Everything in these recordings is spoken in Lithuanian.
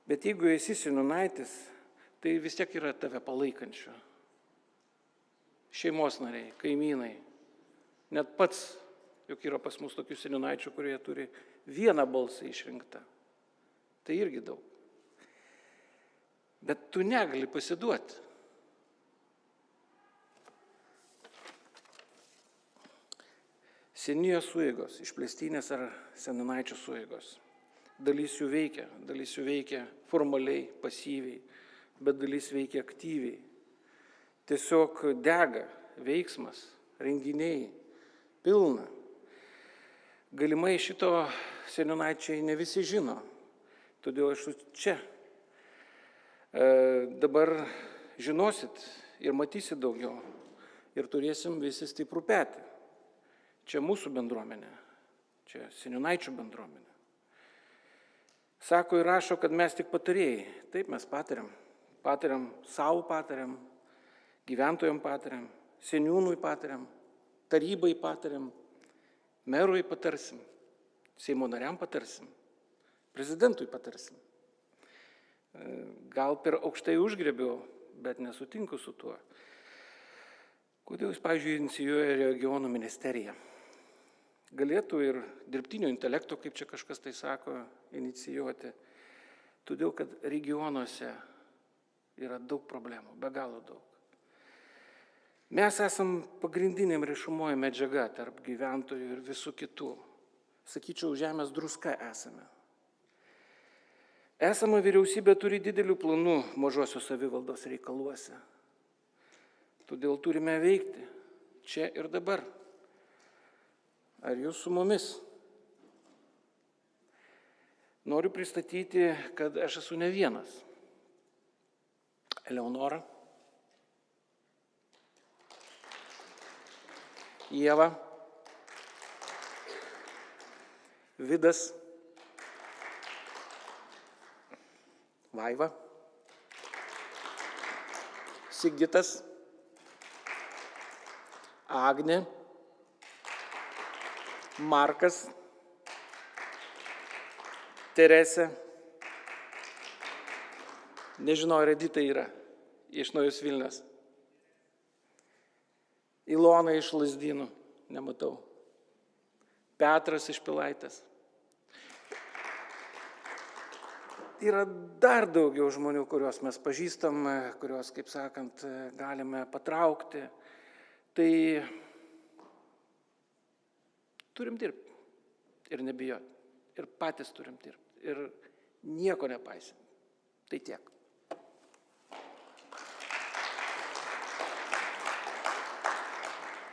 Bet jeigu esi seniūnaitis, tai vis tiek yra tave palaikančių. Šeimos nariai, kaimynai. Net pats, juk yra pas mus tokių seniūnaičių, kurie turi vieną balsą išrinktą. Tai irgi daug. Bet tu negali pasiduoti. Seniūnijos sueigos, išplėstinės ar seniūnaičių sueigos. Dalis jų veikia formaliai, pasyviai, bet dalis veikia aktyviai. Tiesiog dega veiksmas, renginiai, pilna. Galimai šito seniūnaičiai ne visi žino, todėl aš čia. Dabar žinosit ir matysit daugiau ir turėsim visi stiprų petį. Čia mūsų bendruomenė, čia seniūnaičių bendruomenė. Sako ir rašo, kad mes tik patarėjai. Taip mes patariam. Patariam savo, patariam, gyventojam patariam, seniūnui patariam, tarybai patariam, merui patarsim, Seimo nariam patarsim, prezidentui patarsim. Gal per aukštai užgriebiau, bet nesutinku su tuo. Kodėl jūs, pavyzdžiui, inicijuoja regionų ministeriją? Galėtų ir dirbtinio intelekto, kaip čia kažkas tai sako, inicijuoti. Todėl, kad regionuose yra daug problemų, be galo daug. Mes esam pagrindiniam rišumoji medžiaga tarp gyventojų ir visų kitų. Sakyčiau, žemės druska esame. Esama vyriausybė turi didelių planų mažosios savivaldos reikaluose. Todėl turime veikti čia ir dabar. Ar jūs su mumis? Noriu pristatyti, kad aš esu ne vienas. Eleonora, Ieva, Vidas, Vaiva, Sigitas, Agnė, Markas, Teresė, nežinau, ar Edita yra iš Naujos Vilnios. Ilona iš Lazdynų, nematau. Petras iš Pilaitės. Yra dar daugiau žmonių, kuriuos mes pažįstam, kuriuos, kaip sakant, galime patraukti. Tai turim dirbti ir nebijoti. Ir patys turim dirbti. Ir nieko nepaisim. Tai tiek.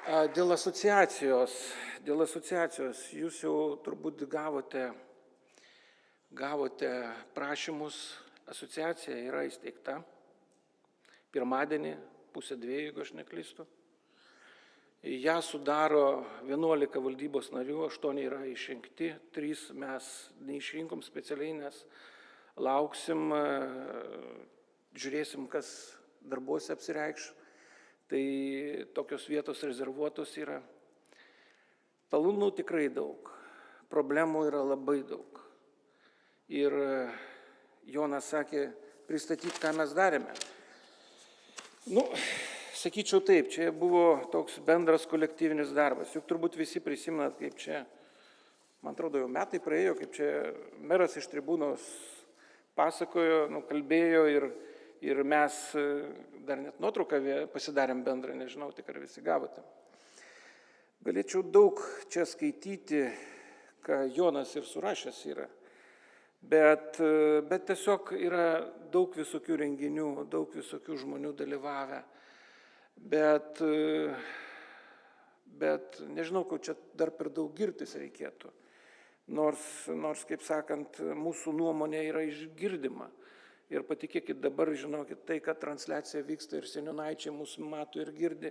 Dėl asociacijos jūs jau turbūt gavote prašymus. Asociacija yra įsteigta pirmadienį, 1:30, jeigu aš neklystu. Ja sudaro 11 valdybos narių, 8 yra išrinkti, 3 mes neišrinkom specialiai, nes lauksim, žiūrėsim, kas darbuose apsireikš. Tai tokios vietos rezervuotos yra. Talūnų tikrai daug, problemų yra labai daug. Ir Jonas sakė, pristatyti, ką mes darėme. Sakyčiau taip, čia buvo toks bendras kolektyvinis darbas. Juk turbūt visi prisimenat, kaip čia, man atrodo, jau metai praėjo, kaip čia meras iš tribūnos pasakojo, kalbėjo ir mes dar net nuotrauką pasidarėm bendrą, nežinau, tik ar visi gavote. Galėčiau daug čia skaityti, ką Jonas ir surašęs yra, bet tiesiog yra daug visokių renginių, daug visokių žmonių dalyvavę. Bet nežinau, ko čia dar per daug girtis reikėtų. Nors, kaip sakant, mūsų nuomonė yra išgirdima. Ir patikėkit, dabar žinokit, tai, kad transliacija vyksta ir seniūnaičiai mūsų mato ir girdi,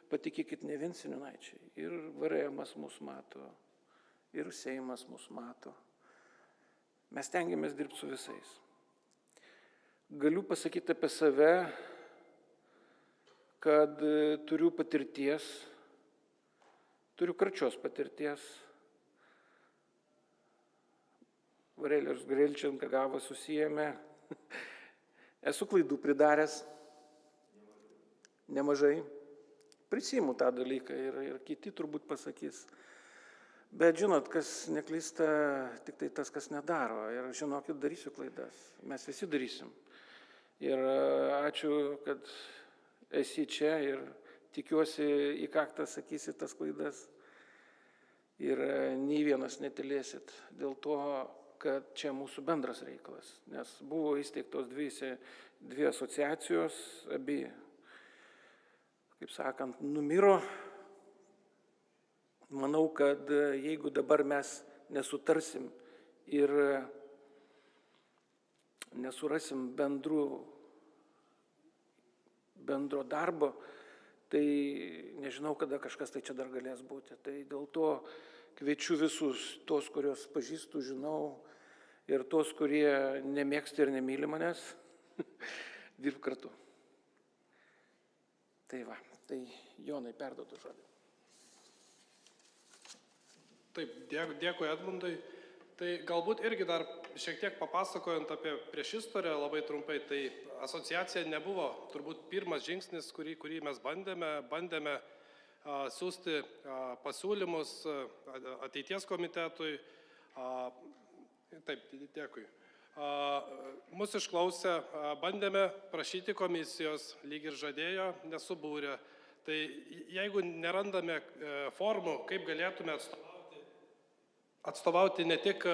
patikėkit, ne vien seniūnaičiai. Ir VRM-as mūsų mato, ir Seimas mūsų mato. Mes stengiamės dirbti su visais. Galiu pasakyti apie save, kad turiu patirties, turiu karčios patirties. Varėlijos Grelčenka gavo susijėmė Esu klaidų pridaręs nemažai. Prisiimu tą dalyką ir kiti turbūt pasakys. Bet žinot, kas neklysta, tik tai tas, kas nedaro. Ir žinokit, darysiu klaidas. Mes visi darysim. Ir ačiū, kad esi čia ir tikiuosi į kaktą sakysi tas klaidas. Ir nei vienas netilėsit dėl to, kad čia mūsų bendras reikalas. Nes buvo įsteigtos dvi asociacijos, abi, kaip sakant, numiro. Manau, kad jeigu dabar mes nesutarsim ir nesurasim bendro darbo, tai nežinau, kada kažkas tai čia dar galės būti. Tai dėl to kviečiu visus, tos, kurios pažįstu, žinau, ir tos, kurie nemėgsta ir nemyli manęs, dirb kartu. Tai va, tai Jonai perduodu žodį. Taip, dėkui Edmundui. Tai galbūt irgi dar šiek tiek papasakojant apie priešistorę labai trumpai, tai asociacija nebuvo turbūt pirmas žingsnis, kurį mes bandėme siūsti pasiūlymus ateities komitetui. Taip, dėkui. Mūsų išklausę, bandėme prašyti komisijos, lyg ir žadėjo, nesubūrė. Tai jeigu nerandame formų, kaip galėtume atstovauti ne tik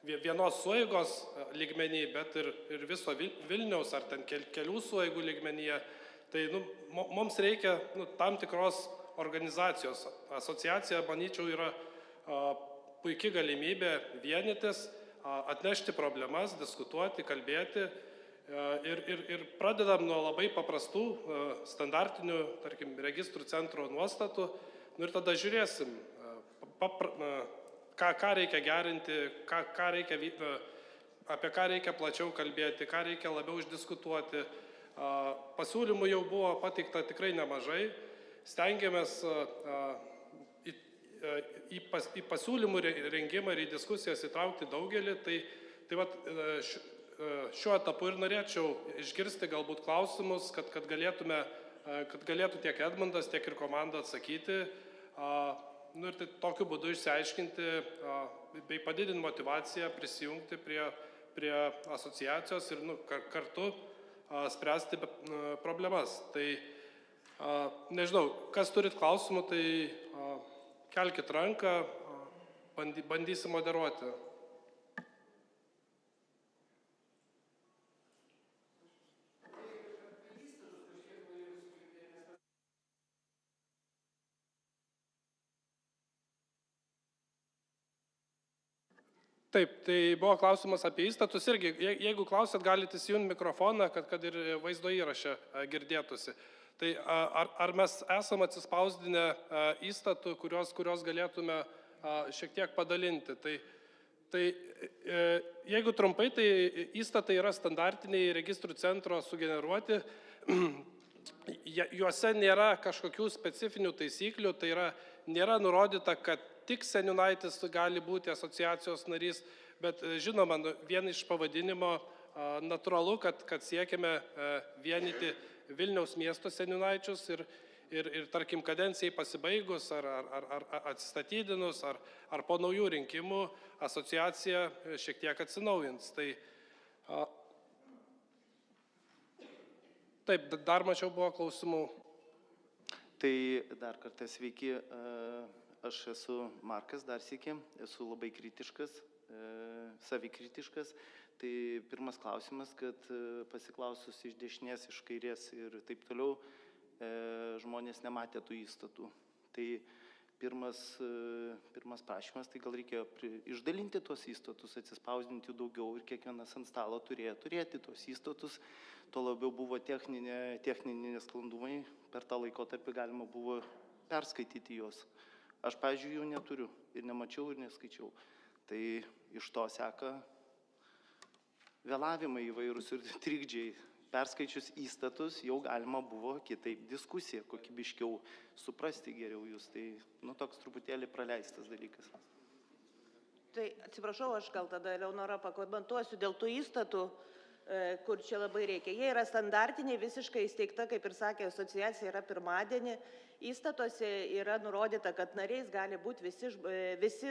vienos sueigos lygmenį, bet ir viso Vilniaus ar ten kelių sueigų lygmenyje, tai mums reikia tam tikros organizacijos. Asociacija, manyčiau, yra puikia galimybė vienytis, atnešti problemas, diskutuoti, kalbėti ir pradedam nuo labai paprastų standartinių, tarkim, registrų centro nuostatų ir tada žiūrėsim, ką reikia gerinti, apie ką reikia plačiau kalbėti, ką reikia labiau išdiskutuoti. Pasiūlymų jau buvo pateikta tikrai nemažai. Stengiamės į pasiūlymų rengimą ir į diskusijas įtraukti daugelį. Tai šiuo etapu ir norėčiau išgirsti galbūt klausimus, kad galėtų tiek Edmundas, tiek ir komanda atsakyti. Ir tai tokiu būdu išsiaiškinti bei padidinti motivaciją prisijungti prie asociacijos ir kartu spręsti problemas. Tai nežinau, kas turit klausimų, tai kelkit ranką, bandysim moderuoti. Taip, tai buvo klausimas apie įstatus irgi. Jeigu klausėt, galite įsijungti mikrofoną, kad ir vaizdo įraše girdėtųsi. Tai ar mes esame atsispausdinę įstatų, kurios galėtume šiek tiek padalinti? Tai jeigu trumpai, tai įstatai yra standartiniai registrų centro sugeneruoti. Juose nėra kažkokių specifinių taisyklių, tai nėra nurodyta, kad tik seniūnaitis gali būti asociacijos narys, bet žinoma, vien iš pavadinimo natūralu, kad siekime vienyti Vilniaus miesto seniūnaičius ir tarkim, kadencijai pasibaigus ar atsistatydinus, ar po naujų rinkimų asociacija šiek tiek atsinaujins. Taip, dar mačiau buvo klausimų. Tai dar kartą sveiki. Aš esu Markas, dar sykį, esu labai kritiškas, savikritiškas. Tai pirmas klausimas, kad pasiklausus iš dešinės, iš kairės ir taip toliau, žmonės nematė tų įstatų. Tai pirmas prašymas, tai gal reikėjo išdalinti tuos įstatus, atsispausdinti daugiau ir kiekvienas ant stalo turėjo turėti tuos įstatus. Tuo labiau buvo techniniai nesklandumai, per tą laikotarpį galima buvo perskaityti juos. Aš, pavyzdžiui, jų neturiu ir nemačiau ir neskaičiau. Tai iš to seka vėlavimai įvairūs ir trikdžiai. Perskaičius įstatus jau galima buvo kitaip diskusiją, kokybiškiau suprasti geriau jūs. Tai toks truputėlį praleistas dalykas. Tai atsiprašau, aš gal tada Leonora pakomentuosiu dėl tų įstatų, kur čia labai reikia. Jie yra standartiniai, visiškai įsteigta, kaip ir sakė, asociacija yra pirmadienį. Įstatuose yra nurodyta, kad nariais gali būti visi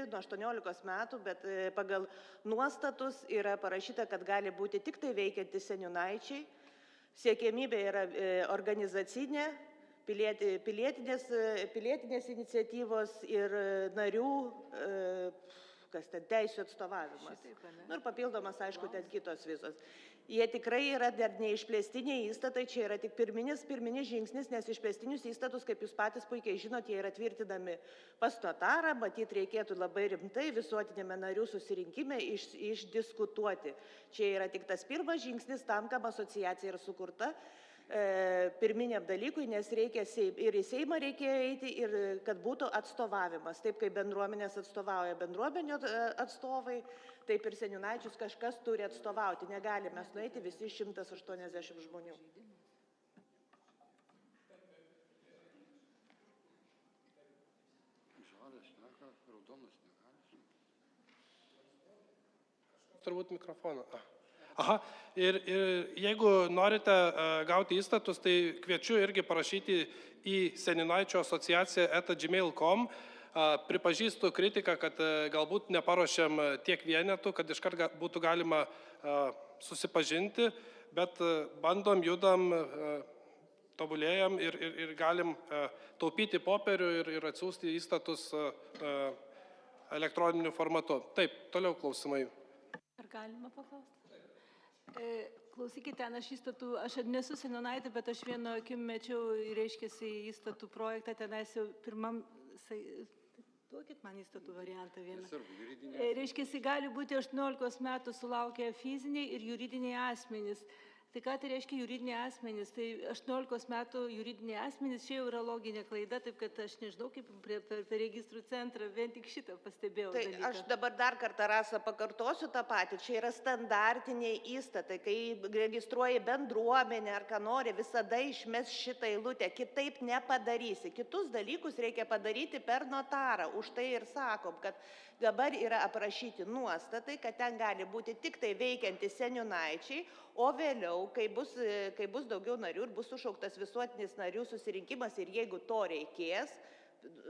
nuo 18 metų, bet pagal nuostatus yra parašyta, kad gali būti tik tai veikiantys seniūnaičiai. Siekiamybė yra organizacinė, pilietinės iniciatyvos ir narių teisių atstovavimas. Ir papildomas, aišku, ten kitos visos. Jie tikrai yra dar neišplėstiniai įstatai, čia yra tik pirminis žingsnis, nes išplėstinius įstatus, kaip jūs patys puikiai žinot, jie yra tvirtinami pas notarą, matyt, reikėtų labai rimtai visuotinėme narių susirinkime išdiskutuoti. Čia yra tik tas pirmas žingsnis tam, kam asociacija yra sukurta, pirminiam dalykui, nes reikia ir į Seimą reikėjo eiti, ir kad būtų atstovavimas. Taip kaip bendruomenės atstovauja bendruomenio atstovai, taip ir seniūnaičius kažkas turi atstovauti. Negalime mes nueiti visi 180 žmonių. Turbūt mikrofoną. Aha, ir jeigu norite gauti įstatus, tai kviečiu irgi parašyti į seniūnaičio asociaciją @gmail.com. Pripažįstu kritiką, kad galbūt neparuošiam tiek vienetų, kad iškart būtų galima susipažinti, bet bandom, judam, tobulėjam ir galim taupyti popierių ir atsiųsti įstatus elektroniniu formatu. Taip, toliau klausimai. Ar galima paklausti? Klausykite, aš nesu seniūnaitė, bet aš vienu akim mečiau, reiškiasi, įstatų projektą, tenais jau pirmam, duokit man įstatų variantą vieną. Reiškiasi, gali būti 18 metų sulaukę fiziniai ir juridiniai asmenys. Tai ką tai reiškia juridiniai asmenys? Tai 18 metų juridiniai asmenys, čia jau yra loginė klaida, taip kad aš nežinau, kaip per registrų centrą, vien tik šitą pastebėjau. Tai dalyką. aš dabar dar kartą, Rasa, pakartosiu tą patį. Čia yra standartiniai įstatai, kai registruoji bendruomenę ar ką nori, visada išmes šitą eilutę, kitaip nepadarysi. Kitus dalykus reikia padaryti per notarą. Už tai ir sakom, kad dabar yra aprašyti nuostatai, kad ten gali būti tik tai veikiantys seniūnaičiai, o vėliau, kai bus daugiau narių ir bus sušauktas visuotinis narių susirinkimas ir jeigu to reikės,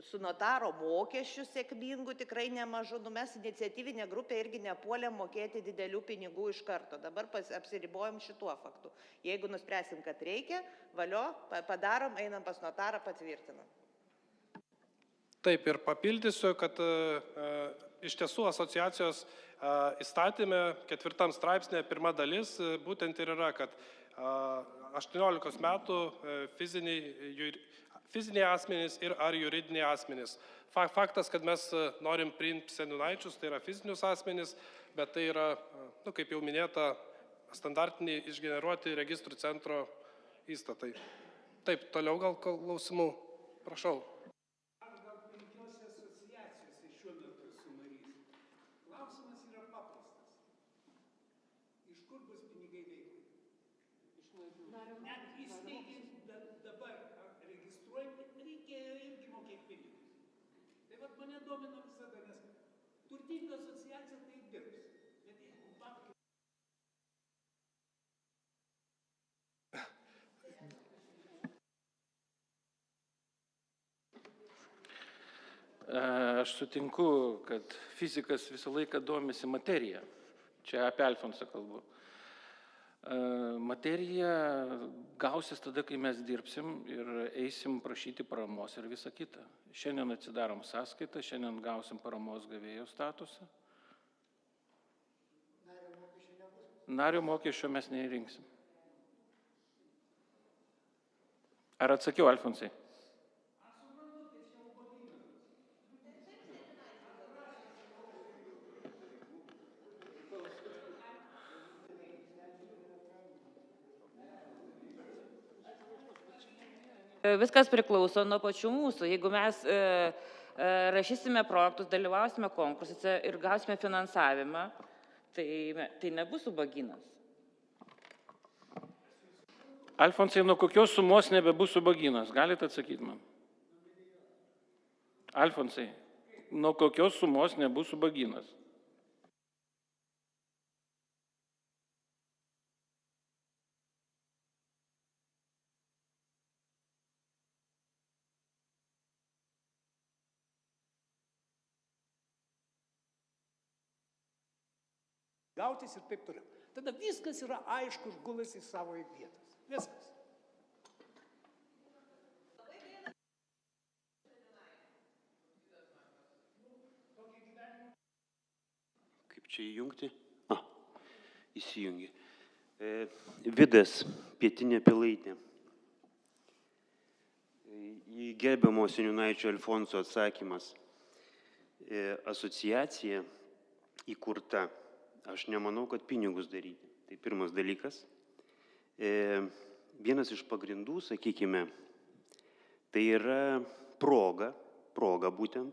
su notaro mokesčių sėkmingų tikrai nemažu, mes iniciatyvinė grupė irgi nepuolėm mokėti didelių pinigų iš karto. Dabar apsiribojom šituo faktu. Jeigu nuspręsim, kad reikia, valio, padarom, einam pas notarą, patvirtinam. Taip, ir papildysiu, kad iš tiesų asociacijos įstatymė 4 straipsnė 1 dalis būtent ir yra, kad 18 metų fiziniai asmenys ir ar juridiniai asmenys. Faktas, kad mes norim priimti seniūnaičius, tai yra fizinius asmenys, bet tai yra, kaip jau minėta, standartiniai išgeneruoti registrų centro įstatai. Taip, toliau gal klausimų. Prašau. Mane domina visada, nes turtinga asociacija tai dirbs. Bet jeigu bankai... Aš sutinku, kad fizikas visą laiką domisi materiją. Čia apie Alfonsą kalbu. Materija gausis tada, kai mes dirbsim ir eisim prašyti paramos ir visą kitą. Šiandien atsidarom sąskaitą, šiandien gausim paramos gavėjo statusą. Nario mokesčio mes neįrinksim. Ar atsakiau, Alfonsai? Viskas priklauso nuo pačių mūsų. Jeigu mes rašysime projektus, dalyvausime konkursuose ir gausime finansavimą, tai nebus ubagynas. Alfonsai, nuo kokios sumos nebebus ubagynas? Galite atsakyti man? Alfonsai, nuo kokios sumos nebus ubagynas? gautis ir taip toliau. Tada viskas yra aišku ir gulasi į savo vietas. Viskas. Kaip čia įjungti? Įsijungi. Vidas, Pietinė Pilaitė. Į gerbiamo seniūnaičio Alfonso atsakymas. Asociacija įkurta. Aš nemanau, kad pinigus daryti. Tai pirmas dalykas. Vienas iš pagrindų, sakykime, tai yra proga būtent,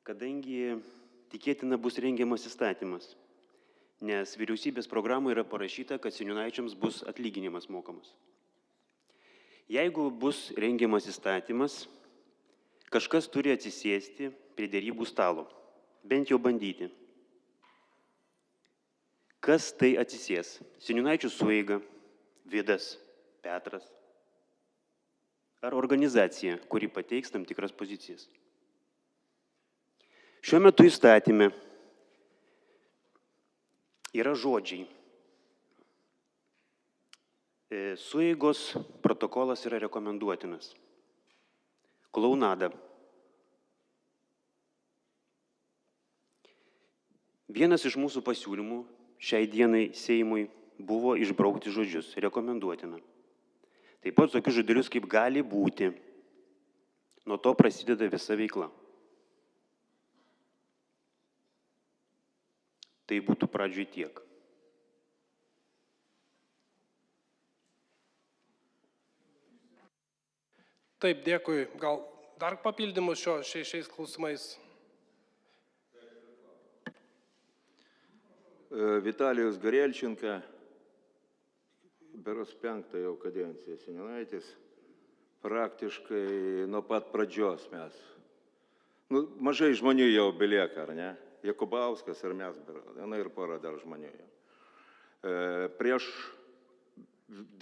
kadangi tikėtina bus rengiamas įstatymas. Nes vyriausybės programoje yra parašyta, kad seniūnaičiams bus atlyginimas mokamas. Jeigu bus rengiamas įstatymas, kažkas turi atsisėsti prie derybų stalo, bent jau bandyti. Kas tai atsisės? Seniūnaičių sueiga, Vidas, Petras ar organizacija, kuri pateiks tam tikras pozicijas. Šiuo metu įstatyme yra žodžiai. Sueigos protokolas yra rekomenduotinas. Klounada. Vienas iš mūsų pasiūlymų šiai dienai Seimui buvo išbraukti žodžius rekomenduotina. Taip pat tokius žodelius kaip gali būti. Nuo to prasideda visa veikla. Tai būtų pradžioj tiek. Taip, dėkui. Gal dar papildymus šiais klausimais? Vitalijus Garelčenka, beros 5 jau kadencija seniūnaitis, praktiškai nuo pat pradžios mes. Mažai žmonių jau belieka, ar ne? Jakubauskas ir mes, ir pora dar žmonių. Prieš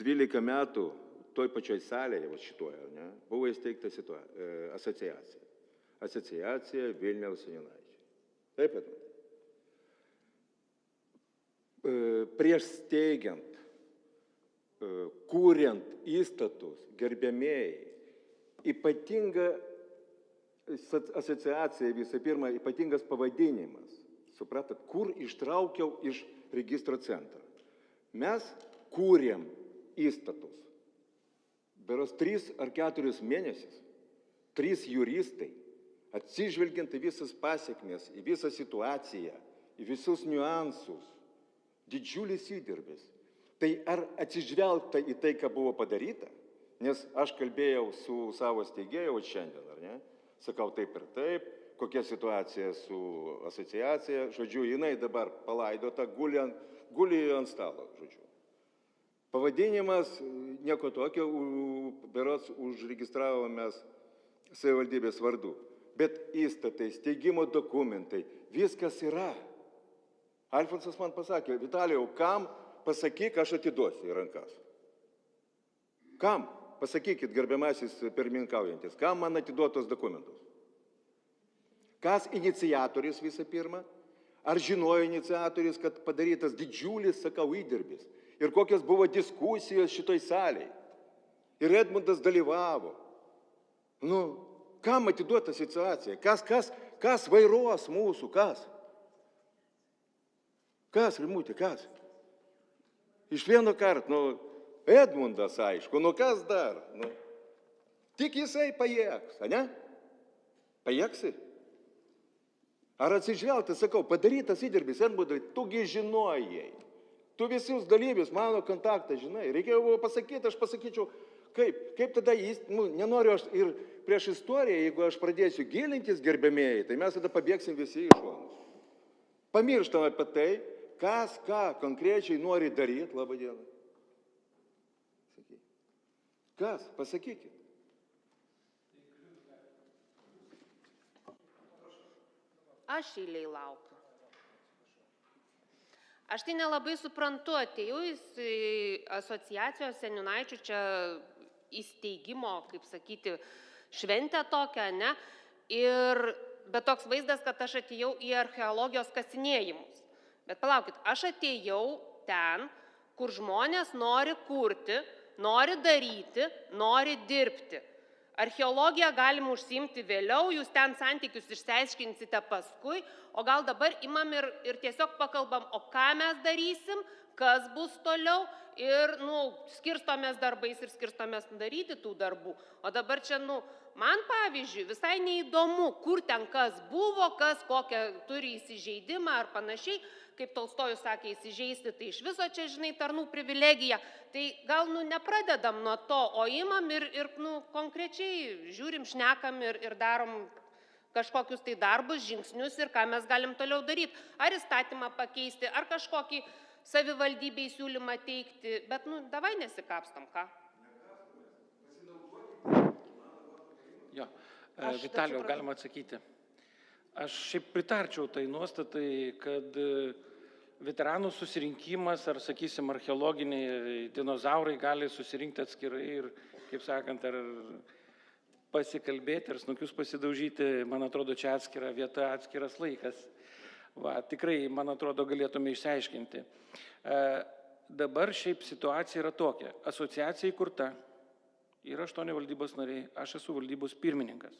12 metų toj pačioj salėje, šitoje, ne, buvo įsteigta asociacija. Asociacija Vilniaus seniūnaičiai. Taip, Edmundai. Prieš steigiant, kūriant įstatus, gerbėmėjai, ypatinga asociacija, visų pirma, ypatingas pavadinimas. Supratat, kur ištraukiau iš registro centro. Mes kūrėm įstatus. Beros 3 ar 4 mėnesius, 3 juristai, atsižvelgiant į visas pasiekmes, į visą situaciją, į visus niuansus, didžiulis įdirbis. Tai ar atsižvelgta į tai, ką buvo padaryta? Nes aš kalbėjau su savo steigėju šiandien, ar ne? Sakau taip ir taip, kokia situacija su asociacija, žodžiu, jinai dabar palaidota, guli ant stalo, žodžiu. Pavadinimas nieko tokio, berods užregistravome savivaldybės vardu. Bet įstatai, steigimo dokumentai, viskas yra. Alfonsas man pasakė, Vitalijau, kam pasakyk, aš atiduosiu į rankas. Kam? Pasakykit, gerbiamasis pirmininkaujantis, kam man atiduotos dokumentus? Kas iniciatorius visą pirmą? Ar žinojo iniciatorius, kad padarytas didžiulis, sakau, įdirbis? Ir kokios buvo diskusijos šitoj salėje? Ir Edmundas dalyvavo. Kam atiduota situacija? Kas vairuos mūsų? Kas? Kas, Rimutė, kas? Iš vieno karto, Edmundas, aišku, kas dar? Tik jisai pajėgs, ne? Pajėgsi? Ar atsižvelgti, sakau, padarytas įdirbis, Edmundai, tugi žinojai. Tu visus dalyvius, mano kontaktą, žinai. Reikėjo buvo pasakyti, aš pasakyčiau, kaip tada jis, nenoriu aš ir prieš istoriją, jeigu aš pradėsiu gilintis, gerbėmėjai, tai mes tada pabėgsim visi iš šonus. Pamirštam apie tai, kas ką konkrečiai nori daryti, labą dieną. Kas? Pasakykit. Aš eiliai laukiu. Aš tai nelabai suprantu, atėjau į asociacijos seniūnaičių čia įsteigimo, kaip sakyti, šventę tokią, ne? Bet toks vaizdas, kad aš atėjau į archeologijos kasinėjimus. Bet palaukit, aš atėjau ten, kur žmonės nori kurti, nori daryti, nori dirbti. Archeologiją galim užsiimti vėliau, jūs ten santykius išsiaiškinsite paskui, o gal dabar imam ir tiesiog pakalbam, o ką mes darysim, kas bus toliau ir skirstomės darbais ir skirstomės daryti tų darbų. O dabar čia, man pavyzdžiui, visai neįdomu, kur ten kas buvo, kas kokią turi įsižeidimą ar panašiai. Kaip Tolstojus sakė, įsižeisti, tai iš viso čia, žinai, tarnų privilegija. Tai gal, nepradedam nuo to, o imam ir konkrečiai žiūrim, šnekam ir darom kažkokius tai darbus, žingsnius ir ką mes galim toliau daryti. Ar įstatymą pakeisti, ar kažkokį savivaldybei siūlymą teikti, bet, davai nesikapstam, ką? Jo, Vitalijau, galima atsakyti. Aš šiaip pritarčiau tai nuostatai, kad veteranų susirinkimas ar, sakysim, archeologiniai dinozaurai gali susirinkti atskirai ir, kaip sakant, ar pasikalbėti, ar snukius pasidaužyti, man atrodo, čia atskira vieta, atskiras laikas. Tikrai, man atrodo, galėtume išsiaiškinti. Dabar šiaip situacija yra tokia. Asociacija įkurta, yra 8 valdybos nariai, aš esu valdybos pirmininkas.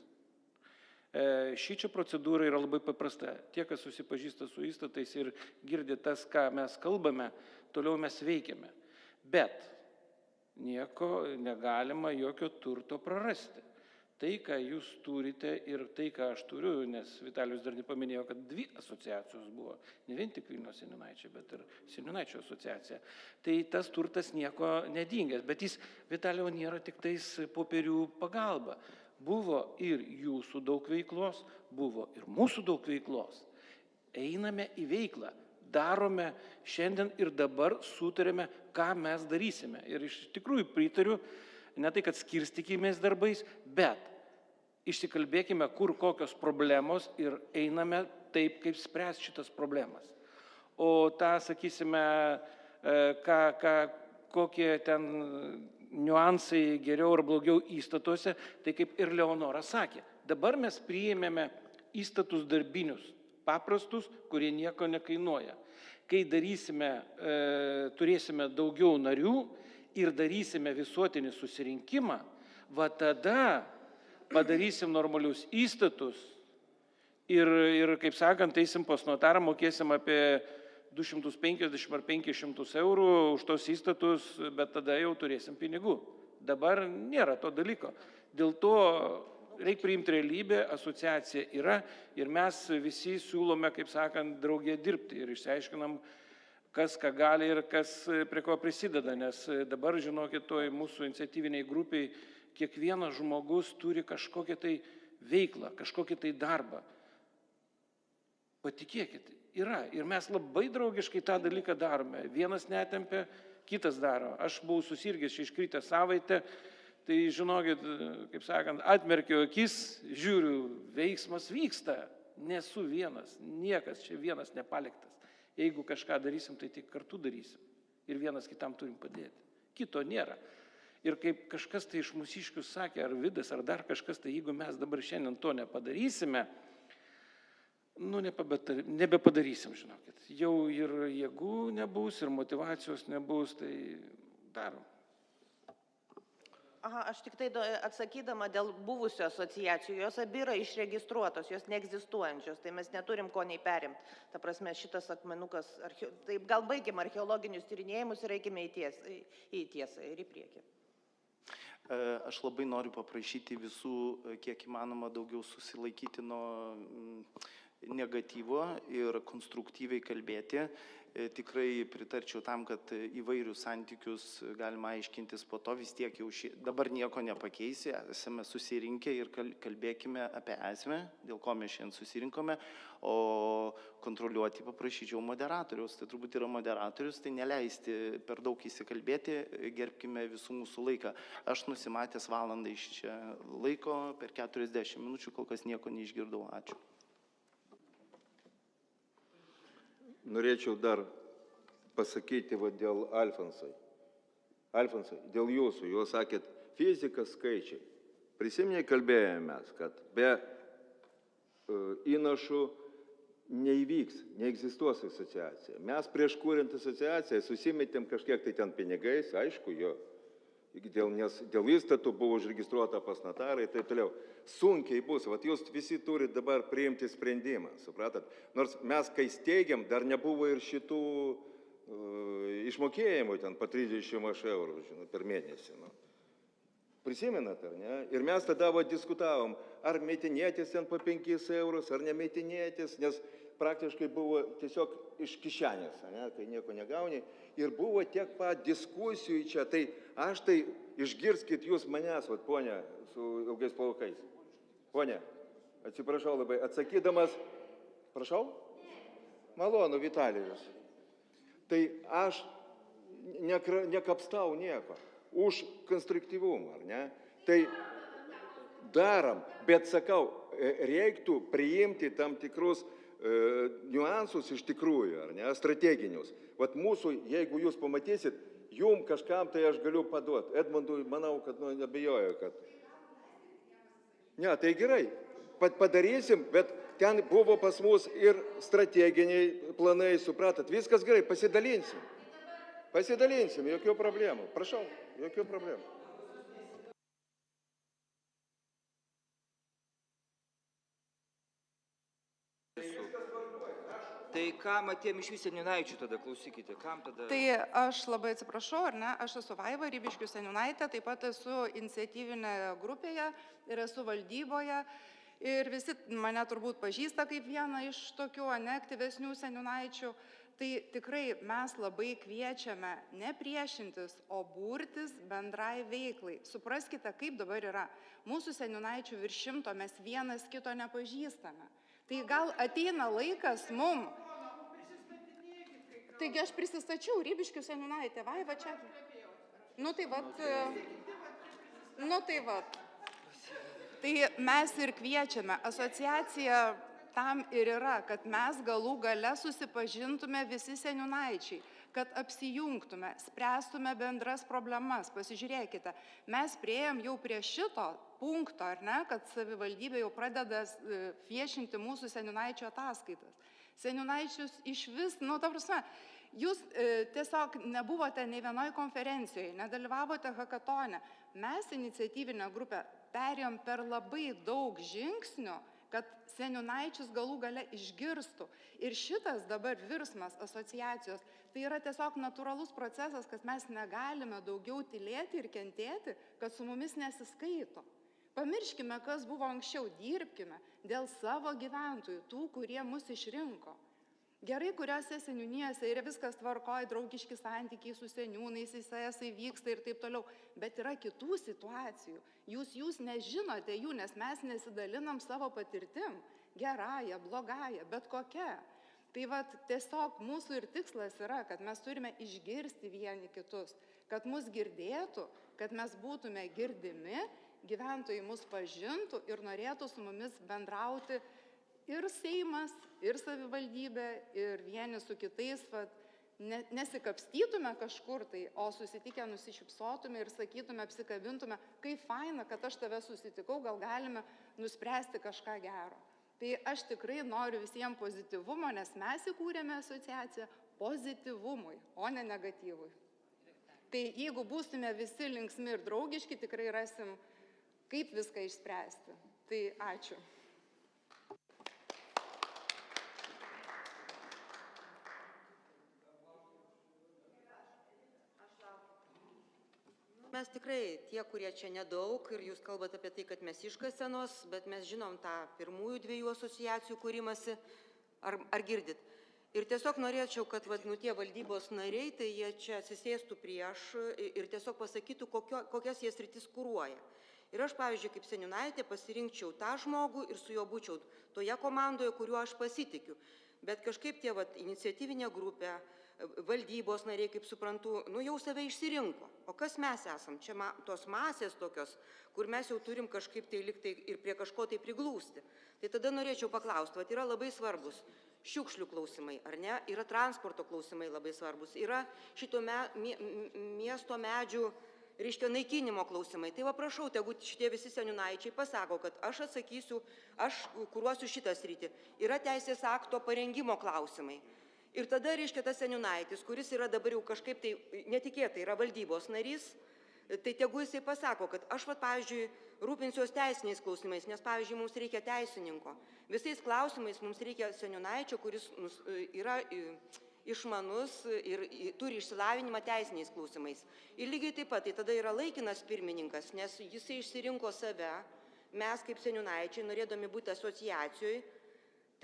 Šičia procedūra yra labai paprasta. Tie, kas susipažįsta su įstatais ir girdi tas, ką mes kalbame, toliau mes veikiame. Bet nieko negalima jokio turto prarasti. Tai, ką jūs turite ir tai, ką aš turiu, nes Vitalijus dar nepaminėjo, kad 2 asociacijos buvo, ne vien tik Vilniaus seniūnaičiai, bet ir seniūnaičio asociacija. Tai tas turtas nieko nedingęs, bet jis, Vitalijau, nėra tik tais popierių pagalba. Buvo ir jūsų daug veiklos, buvo ir mūsų daug veiklos. Einame į veiklą, darome šiandien ir dabar sutarėme, ką mes darysime. Ir iš tikrųjų pritariu, ne tai, kad skirstykimės darbais, bet išsikalbėkime, kur kokios problemos ir einame taip, kaip spręs šitas problemas. O tą, sakysime, kokie ten niuansai geriau ar blogiau įstatuose, tai kaip ir Leonora sakė, dabar mes priėmėme įstatus darbinius, paprastus, kurie nieko nekainuoja. Kai turėsime daugiau narių ir darysime visuotinį susirinkimą, tada padarysim normalius įstatus ir kaip sakant, eisim pas notarą, mokėsim apie 250 ar 500 eurų už tos įstatus, bet tada jau turėsim pinigų. Dabar nėra to dalyko. Dėl to reikia priimti realybę, asociacija yra ir mes visi siūlome, kaip sakant, draugė dirbti ir išsiaiškinam, kas ką gali ir kas prie ko prisideda, nes dabar, žinokit, toj mūsų iniciatyviniai grupiai kiekvienas žmogus turi kažkokią tai veiklą, kažkokį tai darbą. Patikėkit, yra. Ir mes labai draugiškai tą dalyką darome. Vienas netempia, kitas daro. Aš buvau susirgęs čia iškritę savaitę, tai žinokit, kaip sakant, atmerkiau akis, žiūriu, veiksmas vyksta. Nesu vienas, niekas čia vienas nepaliktas. Jeigu kažką darysim, tai tik kartu darysim. Ir vienas kitam turim padėti. Kito nėra. Ir kaip kažkas tai iš mūsiškių sakė, ar Vidas, ar dar kažkas, tai jeigu mes dabar šiandien to nepadarysime, nebepadarysim, žinokit. Jau ir jėgų nebus, ir motyvacijos nebus, tai darom. Aš tik tai atsakydama dėl buvusių asociacijų, jos abi yra išregistruotos, jos neegzistuojančios, tai mes neturim ko nei perimti. Ta prasme, šitas akmenukas, tai gal baigiam archeologinius tyrinėjimus ir eikime į tiesą ir į priekį. Aš labai noriu paprašyti visų, kiek įmanoma, daugiau susilaikyti nuo negatyvo ir konstruktyviai kalbėti. Tikrai pritarčiau tam, kad įvairius santykius galima aiškintis po to, vis tiek jau dabar nieko nepakeisi, esame susirinkę ir kalbėkime apie esmę, dėl ko mes šiandien susirinkome, o kontroliuoti paprašyčiau moderatoriaus. Tai turbūt yra moderatorius, tai neleisti per daug įsikalbėti, gerbkime visų mūsų laiką. Aš nusimatęs valandą iš čia laiko, per 40 minučių kol kas nieko neišgirdau. Ačiū. Norėčiau dar pasakyti dėl Alfonsai. Alfonsai, dėl jūsų, jūs sakėt, fizika skaičiai. Prisiminiai kalbėjomės, kad be įnašų neįvyks, neegzistuos asociacija. Mes prieš kuriant asociaciją susimetėm kažkiek tai ten pinigais, aišku, jo. Nes dėl įstatų buvo užregistruota pas notarą ir taip toliau. Sunkiai bus, vat jūs visi turite dabar priimti sprendimą, supratat? Nors mes, kai steigiam, dar nebuvo ir šitų išmokėjimų ten po 30 eurų, žinot, per mėnesį. Nu. Prisimenat, ar ne? Ir mes tada diskutavom, ar metinėtis ten po 5 eurus, ar nemetinėtis, nes praktiškai buvo tiesiog iš kišenės, ne, kai nieko negauni. Ir buvo tiek pat diskusijų čia, tai aš tai išgirskit jūs manęs, vat, ponia, su ilgais plaukais. Ponia, atsiprašau labai, atsakydamas, prašau? Malonu, Vitalijus. Tai aš nekapstau nieko už konstruktyvumą, ar ne? Tai darom, bet sakau, reiktų priimti tam tikrus niuansus iš tikrųjų, ar ne, strateginius. Vat mūsų, jeigu jūs pamatysit, jum kažkam tai aš galiu paduoti. Edmundui, manau, kad nebejoju, kad... Ne, tai gerai, padarysim, bet ten buvo pas mus ir strateginiai planai, supratat, viskas gerai, pasidalinsim. Pasidalinsim, jokių problemų. Prašau, jokių problemų. Tai kam atėm iš vis seniūnaičių tada, klausykite, kam tada? Tai aš labai atsiprašau, ar ne, aš esu Vaiva Rybiškių seniūnaitė, taip pat esu iniciatyvinėje grupėje ir esu valdyboje. Ir visi mane turbūt pažįsta kaip vieną iš tokių aktyvesnių seniūnaičių. Tai tikrai mes labai kviečiame ne priešintis, o burtis bendrai veiklai. Supraskite, kaip dabar yra. Mūsų seniūnaičių virš 100 mes vienas kito nepažįstame. Tai gal ateina laikas mum. Taigi aš prisistačiau, Rybiškių seniūnaitė, Vaiva čia. Nu tai vat. Tai mes ir kviečiame, asociacija tam ir yra, kad mes galų gale susipažintume visi seniūnaičiai, kad apsijungtume, spręstume bendras problemas. Pasižiūrėkite, mes priėjom jau prie šito punkto, ar ne, kad savivaldybė jau pradeda viešinti mūsų seniūnaičio ataskaitas. Seniūnaičius iš vis, ta prasme, jūs tiesiog nebuvote nei vienoj konferencijoje, nedalyvavote hakatone. Mes iniciatyvinę grupę perėjom per labai daug žingsnių, kad seniūnaičius galų gale išgirstų. Ir šitas dabar virsmas asociacijos, tai yra tiesiog natūralus procesas, kad mes negalime daugiau tylėti ir kentėti, kad su mumis nesiskaito. Pamirškime, kas buvo anksčiau, dirbkime dėl savo gyventojų, tų, kurie mus išrinko. Gerai, kuriuose seniūnijose yra viskas tvarkoj, draugiški santykiai su seniūnais, įsai vyksta ir taip toliau, bet yra kitų situacijų. Jūs nežinote jų, nes mes nesidalinam savo patirtim, gerąją, blogąją, bet kokia. Tai vat tiesiog mūsų ir tikslas yra, kad mes turime išgirsti vieni kitus, kad mus girdėtų, kad mes būtume girdimi, gyventojai mus pažintų ir norėtų su mumis bendrauti ir Seimas, ir savivaldybė, ir vieni su kitais, nesikapstytume kažkur tai, o susitikę nusišypsotume ir sakytume, apsikabintume, kaip faina, kad aš tave susitikau, gal galime nuspręsti kažką gero. Tai aš tikrai noriu visiems pozityvumo, nes mes įkūrėme asociaciją pozityvumui, o ne negatyvui. Tai jeigu būsime visi linksmi ir draugiški, tikrai rasim, kaip viską išspręsti. Tai ačiū. Mes tikrai tie, kurie čia nedaug ir jūs kalbate apie tai, kad mes iškasenos, bet mes žinom tą pirmųjų 2 asociacijų kūrimasi. Ar girdit? Ir tiesiog norėčiau, kad tie valdybos nariai, tai jie čia atsisėstų prieš ir tiesiog pasakytų, kokias jie sritis kuruoja. Ir aš, pavyzdžiui, kaip seniūnaitė pasirinkčiau tą žmogų ir su juo būčiau toje komandoje, kuriuo aš pasitikiu. Bet kažkaip tie iniciatyvinė grupė, valdybos nariai, kaip suprantu, jau save išsirinko. O kas mes esam? Čia tos masės tokios, kur mes jau turim kažkaip tai liktai ir prie kažko tai priglūsti. Tai tada norėčiau paklausti, yra labai svarbus šiukšlių klausimai, ar ne? Yra transporto klausimai labai svarbus. Yra šito miesto medžių reiškia, naikinimo klausimai. Tai va prašau, tegu šitie visi seniūnaičiai pasako, kad aš atsakysiu, aš kuruosiu šitą sritį. Yra teisės akto parengimo klausimai. Ir tada, reiškia, tas seniūnaitis, kuris yra dabar jau kažkaip tai netikėtai yra valdybos narys, tai tegu jisai pasako, kad aš, pavyzdžiui, rūpinsiuos teisiniais klausimais, nes, pavyzdžiui, mums reikia teisininko. Visais klausimais mums reikia seniūnaičio, kuris yra išmanus ir turi išsilavinimą teisiniais klausimais. Ir lygiai taip pat, tai tada yra laikinas pirmininkas, nes jisai išsirinko save, mes kaip seniūnaičiai, norėdami būti asociacijoje,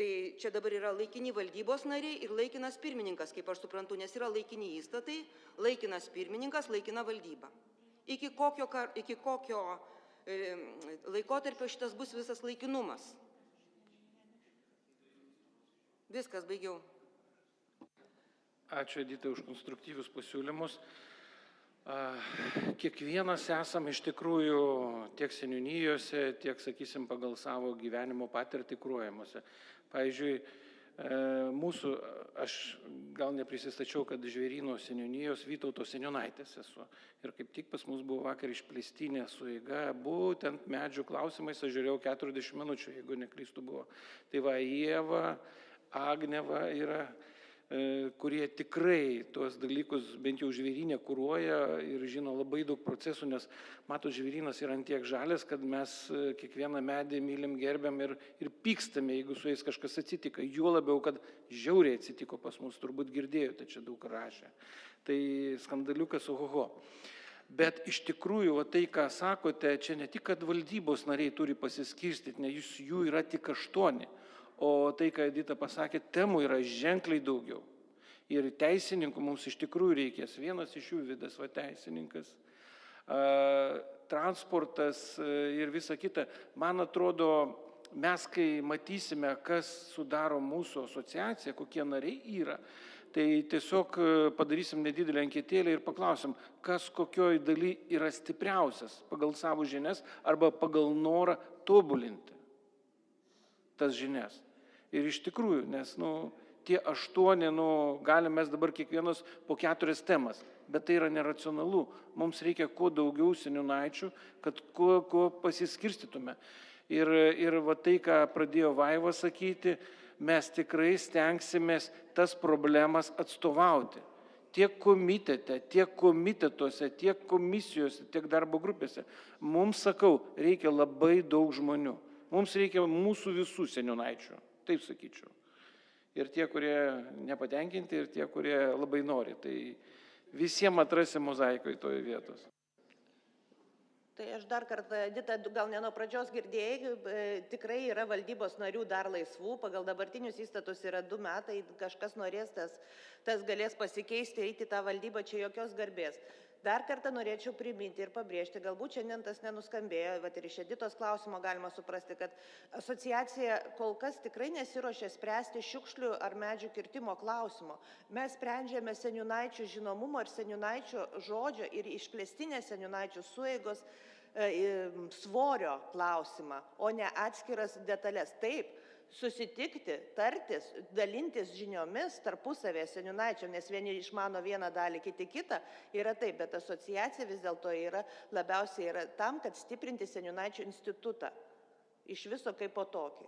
tai čia dabar yra laikini valdybos nariai ir laikinas pirmininkas, kaip aš suprantu, nes yra laikini įstatai, laikinas pirmininkas, laikina valdyba. Iki kokio laikotarpio šitas bus visas laikinumas. Viskas, baigiau. Ačiū, Edita, už konstruktyvius pasiūlymus. Kiekvienas esame iš tikrųjų tiek seniūnijose, tiek, sakysim, pagal savo gyvenimo patirtį kruojamuose. Pavyzdžiui, mūsų, aš gal neprisistačiau, kad Žvėryno seniūnijos Vytauto seniūnaitės esu. Ir kaip tik pas mus buvo vakar išplėstinė sueiga, būtent medžių klausimais, aš žiūrėjau 40 minučių, jeigu neklystu buvo. Tai va, Ieva, Agneva yra, kurie tikrai tuos dalykus bent jau Žvėrynė kuruoja ir žino labai daug procesų, nes mato, Žvėrynas yra antiek žalės, kad mes kiekvieną medį mylim, gerbiam ir pykstame, jeigu su jais kažkas atsitika. Juo labiau, kad žiauriai atsitiko pas mus, turbūt girdėjote, čia daug rašė. Tai skandaliukas, ohoho. Bet iš tikrųjų, va, tai, ką sakote, čia ne tik, kad valdybos nariai turi pasiskirstyti, nes jų yra tik 8. O tai, ką Edita pasakė, temų yra ženkliai daugiau. Ir teisininkų mums iš tikrųjų reikės. Vienas iš jų Vidas, va, teisininkas, transportas ir visa kita. Man atrodo, mes kai matysime, kas sudaro mūsų asociaciją, kokie nariai yra, tai tiesiog padarysim nedidelę anketėlę ir paklausim, kas kokioj daly yra stipriausias pagal savo žinias arba pagal norą tobulinti tas žinias. Ir iš tikrųjų, nes tie 8, galim mes dabar kiekvienas po 4 temas, bet tai yra neracionalu. Mums reikia kuo daugiau seniūnaičių, kad kuo pasiskirstytume. Ir va tai, ką pradėjo Vaiva sakyti, mes tikrai stengsimės tas problemas atstovauti. Tiek komitete, tiek komitetuose, tiek komisijose, tiek darbo grupėse. Mums, sakau, reikia labai daug žmonių. Mums reikia mūsų visų seniūnaičių. Taip sakyčiau. Ir tie, kurie nepatenkinti, ir tie, kurie labai nori. Tai visiems atrasi mozaikoje toje vietos. Tai aš dar kartą, Edita, gal ne nuo pradžios girdėjai, tikrai yra valdybos narių dar laisvų, pagal dabartinius įstatus yra 2 metai, kažkas norės, tas galės pasikeisti, eiti tą valdybą, čia jokios garbės. Dar kartą norėčiau priminti ir pabrėžti, galbūt šiandien tas nenuskambėjo, bet ir iš Editos klausimo galima suprasti, kad asociacija kol kas tikrai nesiruošia spręsti šiukšlių ar medžių kirtimo klausimo. Mes sprendžiame seniūnaičių žinomumo ir seniūnaičių žodžio ir išplėstinės seniūnaičių sueigos svorio klausimą, o ne atskiras detalės. Taip, susitikti, tartis, dalintis žiniomis tarpusavėje seniūnaičio, nes vieni išmano vieną dalį, kiti kitą, yra taip, bet asociacija vis dėlto yra labiausiai yra tam, kad stiprinti seniūnaičio institutą iš viso kaip po tokį.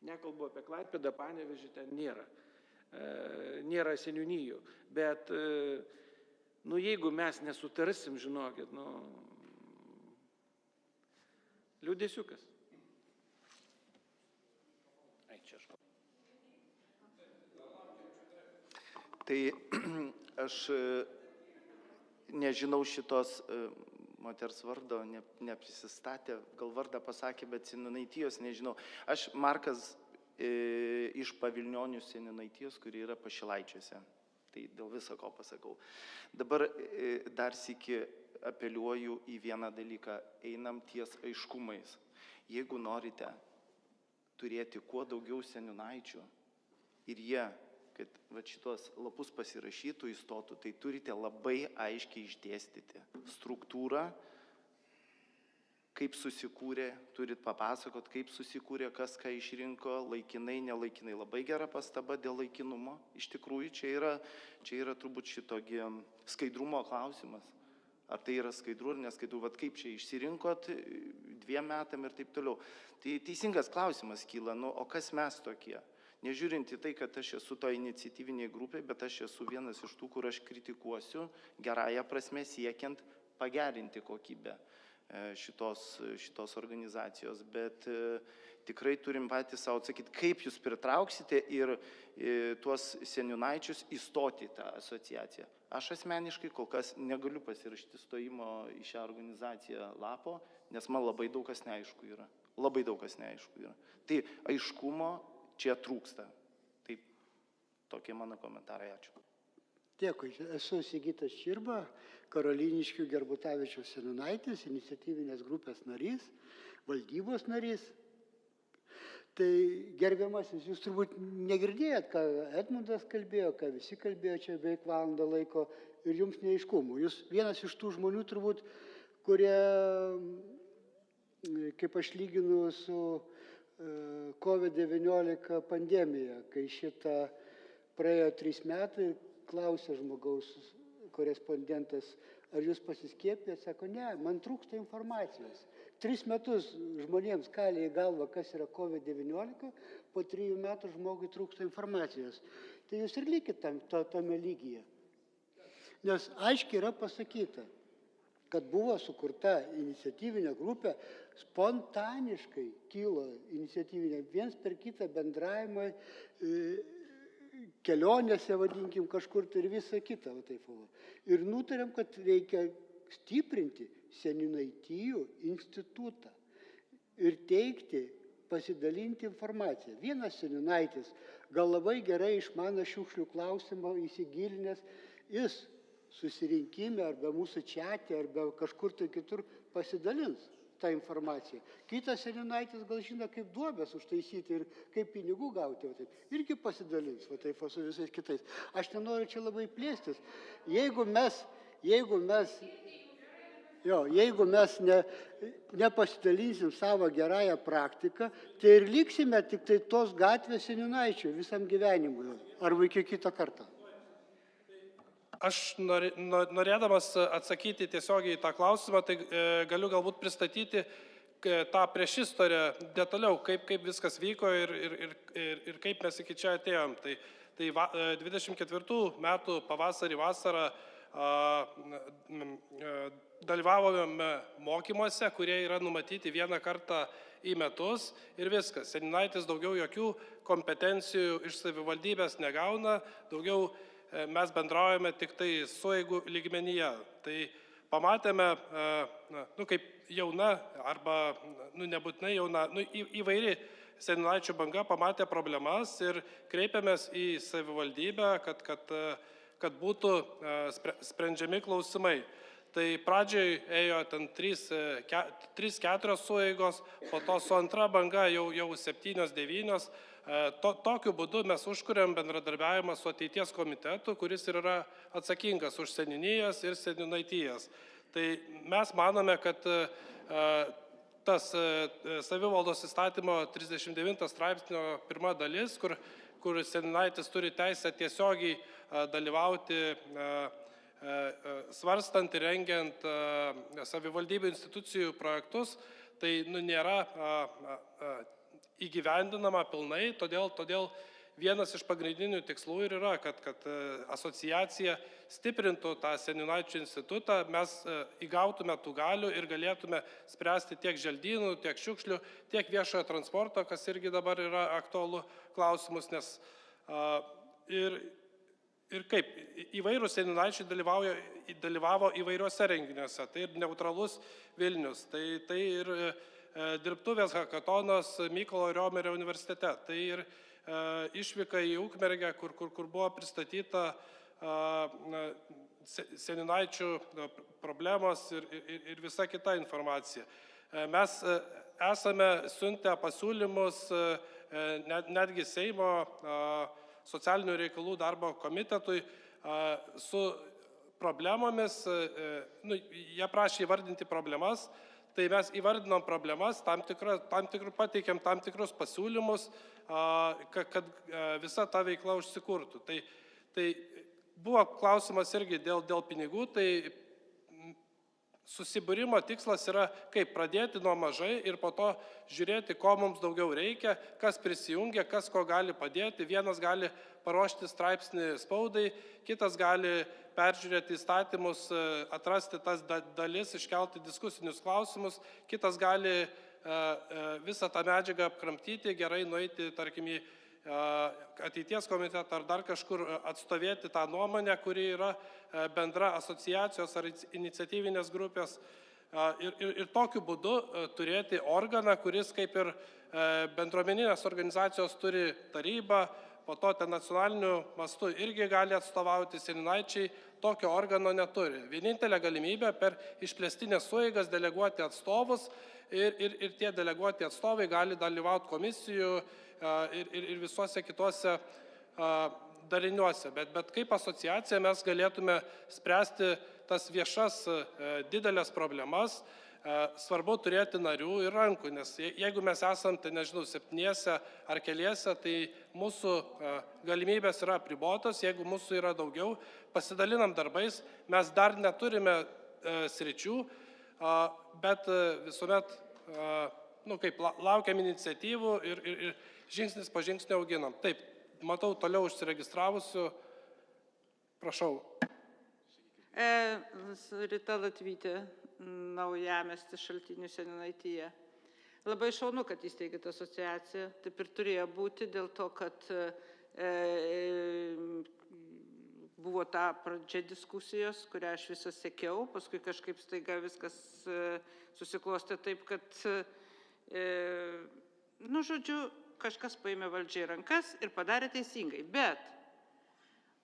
Nekalbu apie Klaipėdą, Panevėžį, ten nėra seniūnijų. Bet, jeigu mes nesutarsim, žinokit, liūdėsiukas. Tai aš nežinau šitos moters vardo, neprisistatė, gal vardą pasakė, bet seniūnaitijos nežinau. Aš Markas iš Pavilnionių seniūnaitijos, kuri yra Pašilaičiuose. Tai dėl viso ko pasakau. Dabar dar sykį apeliuoju į vieną dalyką. Einam ties aiškumais. Jeigu norite turėti kuo daugiau seniūnaičių ir jie, kad šitos lapus pasirašytų, įstotų, tai turite labai aiškiai išdėstyti struktūrą, kaip susikūrė, turit papasakot, kaip susikūrė, kas ką išrinko, laikinai, nelaikinai. Labai gera pastaba dėl laikinumo. Iš tikrųjų, čia yra turbūt šitogi skaidrumo klausimas. Ar tai yra skaidru ar neskaidru, vat kaip čia išsirinkot 2 metam ir taip toliau. Tai teisingas klausimas kyla, o kas mes tokie? Nežiūrint į tai, kad aš esu to iniciatyviniai grupiai, bet aš esu vienas iš tų, kur aš kritikuosiu gerąją prasme siekiant pagerinti kokybę šitos organizacijos, bet tikrai turim patys savo atsakyti, kaip jūs pritrauksite ir tuos seniūnaičius įstoti į tą asociaciją. Aš asmeniškai kol kas negaliu pasirašyti stojimo į šią organizaciją lapo, nes man labai daug kas neaišku yra. Labai daug kas neaišku yra. Tai aiškumo čia trūksta. Tai tokie mano komentarai. Ačiū. Dėkui, esu Sigitas Čirba, Karoliniškių Gerbutavičiaus seniūnaitis, iniciatyvinės grupės narys, valdybos narys. Tai gerbiamasis, jūs turbūt negirdėjot, ką Edmundas kalbėjo, ką visi kalbėjo čia beveik valandą laiko ir jums neaiškumų. Jūs vienas iš tų žmonių turbūt, kurie, kaip aš lyginu su COVID-19 pandemija, kai šitą praėjo 3 metai, klausė žmogaus korespondentas, ar jūs pasiskiepėt, sako, ne, man trūksta informacijos. 3 metus žmonėms kalė į galvą, kas yra COVID-19, po 3 metų žmogui trūksta informacijos. Tai jūs ir likit tame lygyje. Nes aiškiai yra pasakyta, kad buvo sukurta iniciatyvinė grupė, spontaniškai kilo iniciatyvinė, viens per kitą bendravimą, kelionėse, vadinkim, kažkur tai ir visą kitą. Ir nutarėm, kad reikia stiprinti seniūnaitijų institutą ir teikti, pasidalinti informaciją. Vienas seniūnaitis gal labai gerai išmano šiukšlių klausimą įsigilinęs, jis susirinkime arba mūsų čiate arba kažkur tai kitur pasidalins tą informaciją. Kitas seniūnaitis gal žino, kaip duobės užtaisyti ir kaip pinigų gauti. Irgi pasidalins su visais kitais. Aš nenoriu čia labai plėstis. Jeigu mes nepasidalinsim savo gerąją praktiką, tai ir liksime tik tai tos gatvės seniūnaičių visam gyvenimui. Arba iki kitą kartą. Aš norėdamas atsakyti tiesiogiai į tą klausimą, tai galiu galbūt pristatyti tą priešistorę detaliau, kaip viskas vyko ir kaip mes iki čia atėjom. Tai 24 metų pavasarį, vasarą dalyvavome mokymuose, kurie yra numatyti 1 kartą į metus ir viskas. Seniūnaitis daugiau jokių kompetencijų iš savivaldybės negauna, daugiau mes bendraujame tik tai sueigų lygmenyje. Tai pamatėme, kaip jauna arba nebūtinai jauna, įvairi seniūnaičių banga pamatė problemas ir kreipėmės į savivaldybę, kad būtų sprendžiami klausimai. Tai pradžioj ėjo ten 3-4 sueigos, po to su antra banga jau 7-9. Tokiu būdu mes užkuriam bendradarbiavimą su ateities komitetu, kuris yra atsakingas už seniūnijas ir seniūnaitijas. Tai mes manome, kad tas savivaldos įstatymo 39 straipsnio 1 dalis, kur seniūnaitis turi teisę tiesiogiai dalyvauti svarstant ir rengiant savivaldybių institucijų projektus, tai nėra įgyvendinama pilnai, todėl vienas iš pagrindinių tikslų ir yra, kad asociacija stiprintų tą seniūnaičių institutą, mes įgautume tų galių ir galėtume spręsti tiek želdynų, tiek šiukšlių, tiek viešojo transporto, kas irgi dabar yra aktualu klausimus, nes ir kaip įvairūs seniūnaičiai dalyvavo įvairiuose renginiuose, tai ir neutralus Vilnius, tai ir dirbtuvės hakatonas Mykolo Riomerio universitete, tai ir išvyka į Ukmergę, kur buvo pristatyta seniūnaičių problemos ir visa kita informacija. Mes esame siuntę pasiūlymus netgi Seimo socialinių reikalų darbo komitetui su problemomis, jie prašė įvardinti problemas, tai mes įvardinom problemas, pateikėm tam tikrus pasiūlymus, kad visa ta veikla užsikurtų. Tai buvo klausimas irgi dėl pinigų, tai susibūrimo tikslas yra kaip pradėti nuo mažai ir po to žiūrėti, ko mums daugiau reikia, kas prisijungia, kas ko gali padėti. Vienas gali paruošti straipsnį spaudai, kitas gali peržiūrėti įstatymus, atrasti tas dalis, iškelti diskusinius klausimus, kitas gali visą tą medžiagą apkramtyti, gerai nueiti, tarkim, į ateities komitetą ar dar kažkur atstovėti tą nuomonę, kuri yra bendra asociacijos ar iniciatyvinės grupės. Ir tokiu būdu turėti organą, kuris kaip ir bendruomeninės organizacijos turi tarybą, po to ten nacionaliniu mastu irgi gali atstovauti, seniūnaičiai tokio organo neturi. Vienintelė galimybė per išplėstinės sueigas deleguoti atstovus ir tie deleguoti atstovai gali dalyvauti komisijų ir visuose kituose dariniuose. Bet kaip asociacija mes galėtume spręsti tas viešas didelės problemas. Svarbu turėti narių ir rankų, nes jeigu mes esam, tai nežinau, 7 ar keliese, tai mūsų galimybės yra apribotos, jeigu mūsų yra daugiau, pasidalinam darbais, mes dar neturime sričių, bet visuomet kaip laukiam iniciatyvų ir žingsnis po žingsnio auginam. Taip, matau toliau užsiregistravusių, prašau. Rita Latvytė, Naujamiestis Šaltinių seniūnaityje. Labai šaunu, kad įsteigėte asociaciją, taip ir turėjo būti dėl to, kad buvo ta pradžia diskusijos, kurią aš visą sekiau, paskui kažkaip staiga viskas susiklostė taip, kad, žodžiu, kažkas paėmė valdžią į rankas ir padarė teisingai. Bet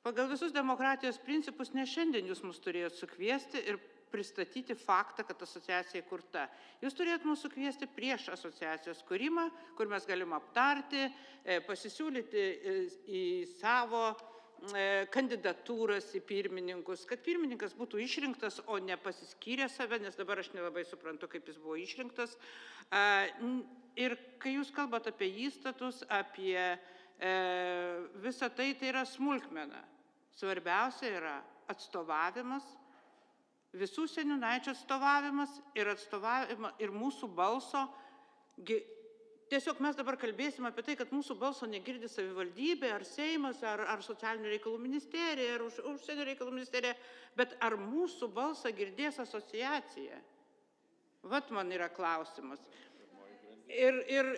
pagal visus demokratijos principus ne šiandien jūs mus turėjot sukviesti ir pristatyti faktą, kad asociacija įkurta. Jūs turėjot mūsų kviesti prieš asociacijos kūrimą, kur mes galim aptarti, pasisiūlyti į savo kandidatūras į pirmininkus, kad pirmininkas būtų išrinktas, o ne pasiskyrė save, nes dabar aš nelabai suprantu, kaip jis buvo išrinktas. Ir kai jūs kalbat apie įstatus, apie visą tai, tai yra smulkmena. Svarbiausia yra atstovavimas, visų seniūnaičių atstovavimas ir mūsų balso. Tiesiog mes dabar kalbėsim apie tai, kad mūsų balso negirdi savivaldybė, ar Seimas, ar socialinių reikalų ministerija, ar užsienio reikalų ministerija, bet ar mūsų balsą girdės asociacija? Vat man yra klausimas. Ir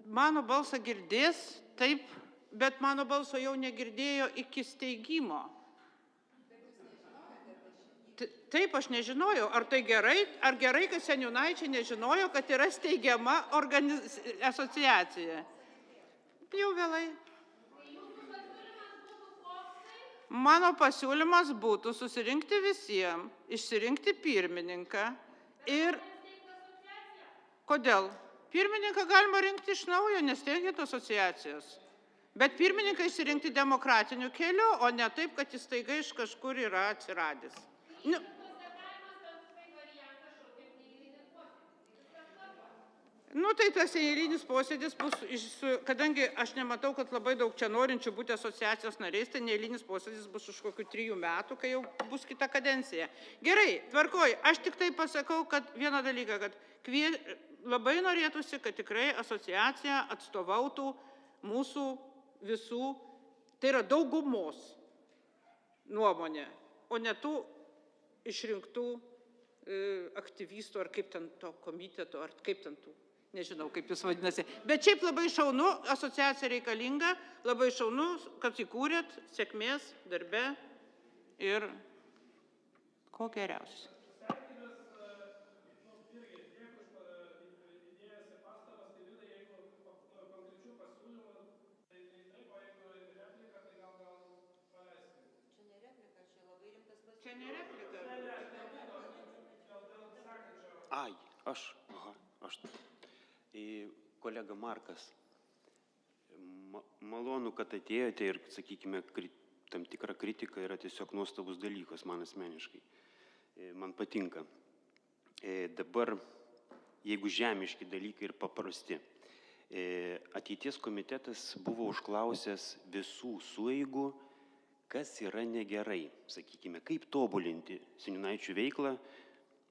mano balsą girdės, taip, bet mano balso jau negirdėjo iki steigimo. Taip, aš nežinojau, ar tai gerai, kad seniūnaičiai nežinojo, kad yra steigiama asociacija. Jau vėlai. Mano pasiūlymas būtų susirinkti visiems, išsirinkti pirmininką ir... Kodėl? Pirmininką galima rinkti iš naujo, nesteigiant asociacijos. Bet pirmininką išsirinkti demokratiniu keliu, o ne taip, kad jis staiga iš kažkur yra atsiradęs. Tai tas eilinis posėdis bus, kadangi aš nematau, kad labai daug čia norinčių būti asociacijos nariais, tai neeilinis posėdis bus už kokių 3 metų, kai jau bus kita kadencija. Gerai, tvarkoj, aš tik tai pasakau, kad vieną dalyką, kad labai norėtųsi, kad tikrai asociacija atstovautų mūsų visų, tai yra daugumos nuomonė, o ne tų išrinktų aktyvistų, ar kaip ten to komiteto, ar kaip ten tų, nežinau, kaip jis vadinasi. Bet šiaip labai šaunu, asociacija reikalinga, labai šaunu, kad įkūrėt, sėkmės darbe ir ko geriausia. Čia ne replika. Ai, aš. Kolega Markas, malonu, kad atėjote ir, sakykime, tam tikra kritika yra tiesiog nuostabus dalykas man asmeniškai. Man patinka. Dabar, jeigu žemiški dalykai ir paprasti, ateities komitetas buvo užklausęs visų sueigų, kas yra negerai, sakykime, kaip tobulinti seniūnaičių veiklą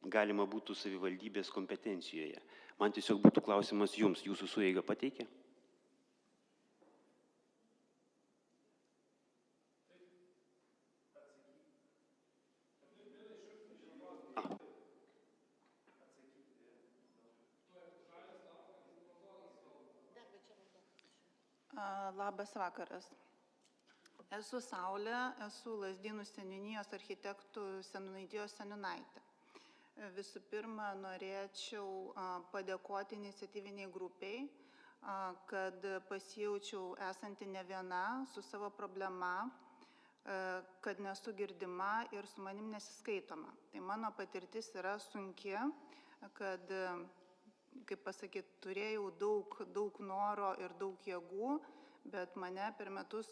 galima būtų savivaldybės kompetencijoje. Man tiesiog būtų klausimas jums, jūsų sueiga pateikė? Labas vakaras. Esu Saulė, esu Lazdynų seniūnijos architektų seniūnaitijos seniūnaitė. Visų pirma, norėčiau padėkoti iniciatyviniai grupiai, kad pasijaučiau esanti ne viena su savo problema, kad nesu girdima ir su manim nesiskaitoma. Tai mano patirtis yra sunki, kad, kaip pasakyti, turėjau daug noro ir daug jėgų, bet mane per metus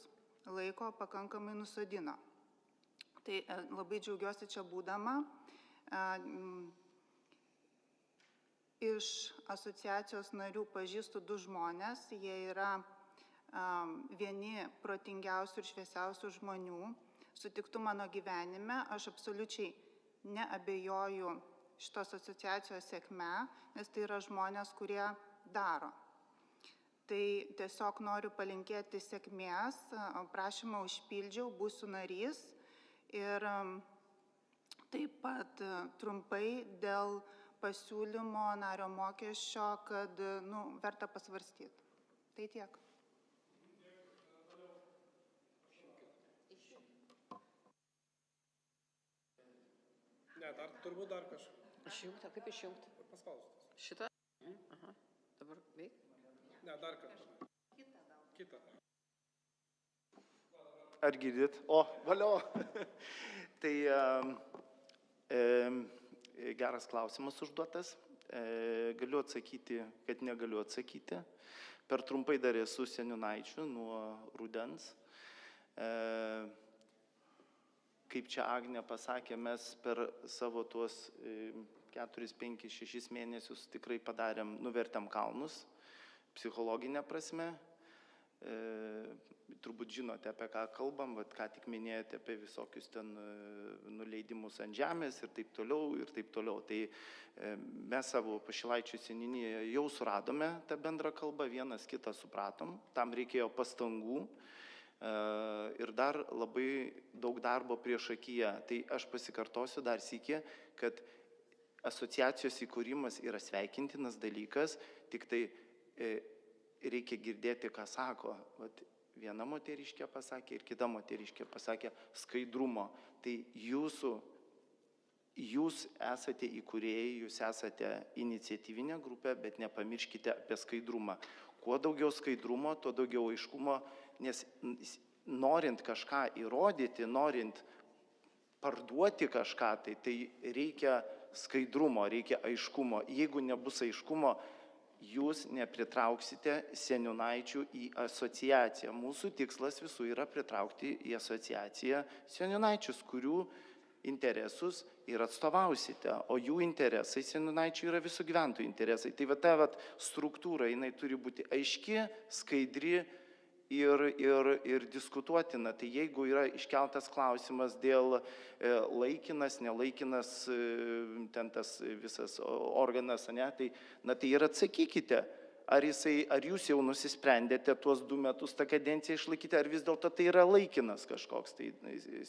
laiko pakankamai nusodino. Tai labai džiaugiuosi čia būdama. Iš asociacijos narių pažįstu 2 žmonės, jie yra vieni protingiausių ir šviesiausių žmonių, sutiktų mano gyvenime, aš absoliučiai neabejoju šitos asociacijos sėkme, nes tai yra žmonės, kurie daro. Tai tiesiog noriu palinkėti sėkmės, prašymą užpildžiau, būsiu narys ir taip pat trumpai dėl pasiūlymo nario mokesčio, kad verta pasvarstyti. Tai tiek. Ne, turbūt dar kažkas. Išjungta, kaip išjungti? Paspaustas. Šitą? Aha, dabar veik? Ne, dar kartą. Kita. Ar girdit? O, valio. Tai geras klausimas užduotas. Galiu atsakyti, kad negaliu atsakyti. Per trumpai dar esu seniūnaičių nuo rudens. Kaip čia Agnė pasakė, mes per savo tuos 4, 5, 6 mėnesius tikrai padarėm, nuvertėm kalnus, psichologinė prasme. Turbūt žinote, apie ką kalbam, ką tik minėjote apie visokius ten nuleidimus ant žemės ir taip toliau. Tai mes savo Pašilaičių seniūnijoje jau suradome tą bendrą kalbą, vienas kitą supratom, tam reikėjo pastangų ir dar labai daug darbo priešakyje. Tai aš pasikartosiu dar sykį, kad asociacijos įkūrimas yra sveikintinas dalykas, tik tai reikia girdėti, ką sako. Viena moteriškė pasakė ir kita moteriškė pasakė skaidrumo. Tai jūs esate įkūrėjai, jūs esate iniciatyvinė grupė, bet nepamirškite apie skaidrumą. Kuo daugiau skaidrumo, tuo daugiau aiškumo, nes norint kažką įrodyti, norint parduoti kažką, tai reikia skaidrumo, reikia aiškumo. Jeigu nebus aiškumo, jūs nepritrauksite seniūnaičių į asociaciją. Mūsų tikslas visų yra pritraukti į asociaciją seniūnaičius, kurių interesus ir atstovausite, o jų interesai seniūnaičių yra visų gyventojų interesai. Tai ta struktūra, jinai turi būti aiški, skaidri ir diskutuotina. Tai jeigu yra iškeltas klausimas dėl laikinas, nelaikinas ten tas visas organas, tai ir atsakykite, ar jūs jau nusisprendėte tuos 2 metus tą kadenciją išlaikyti, ar vis dėlto tai yra laikinas kažkoks tai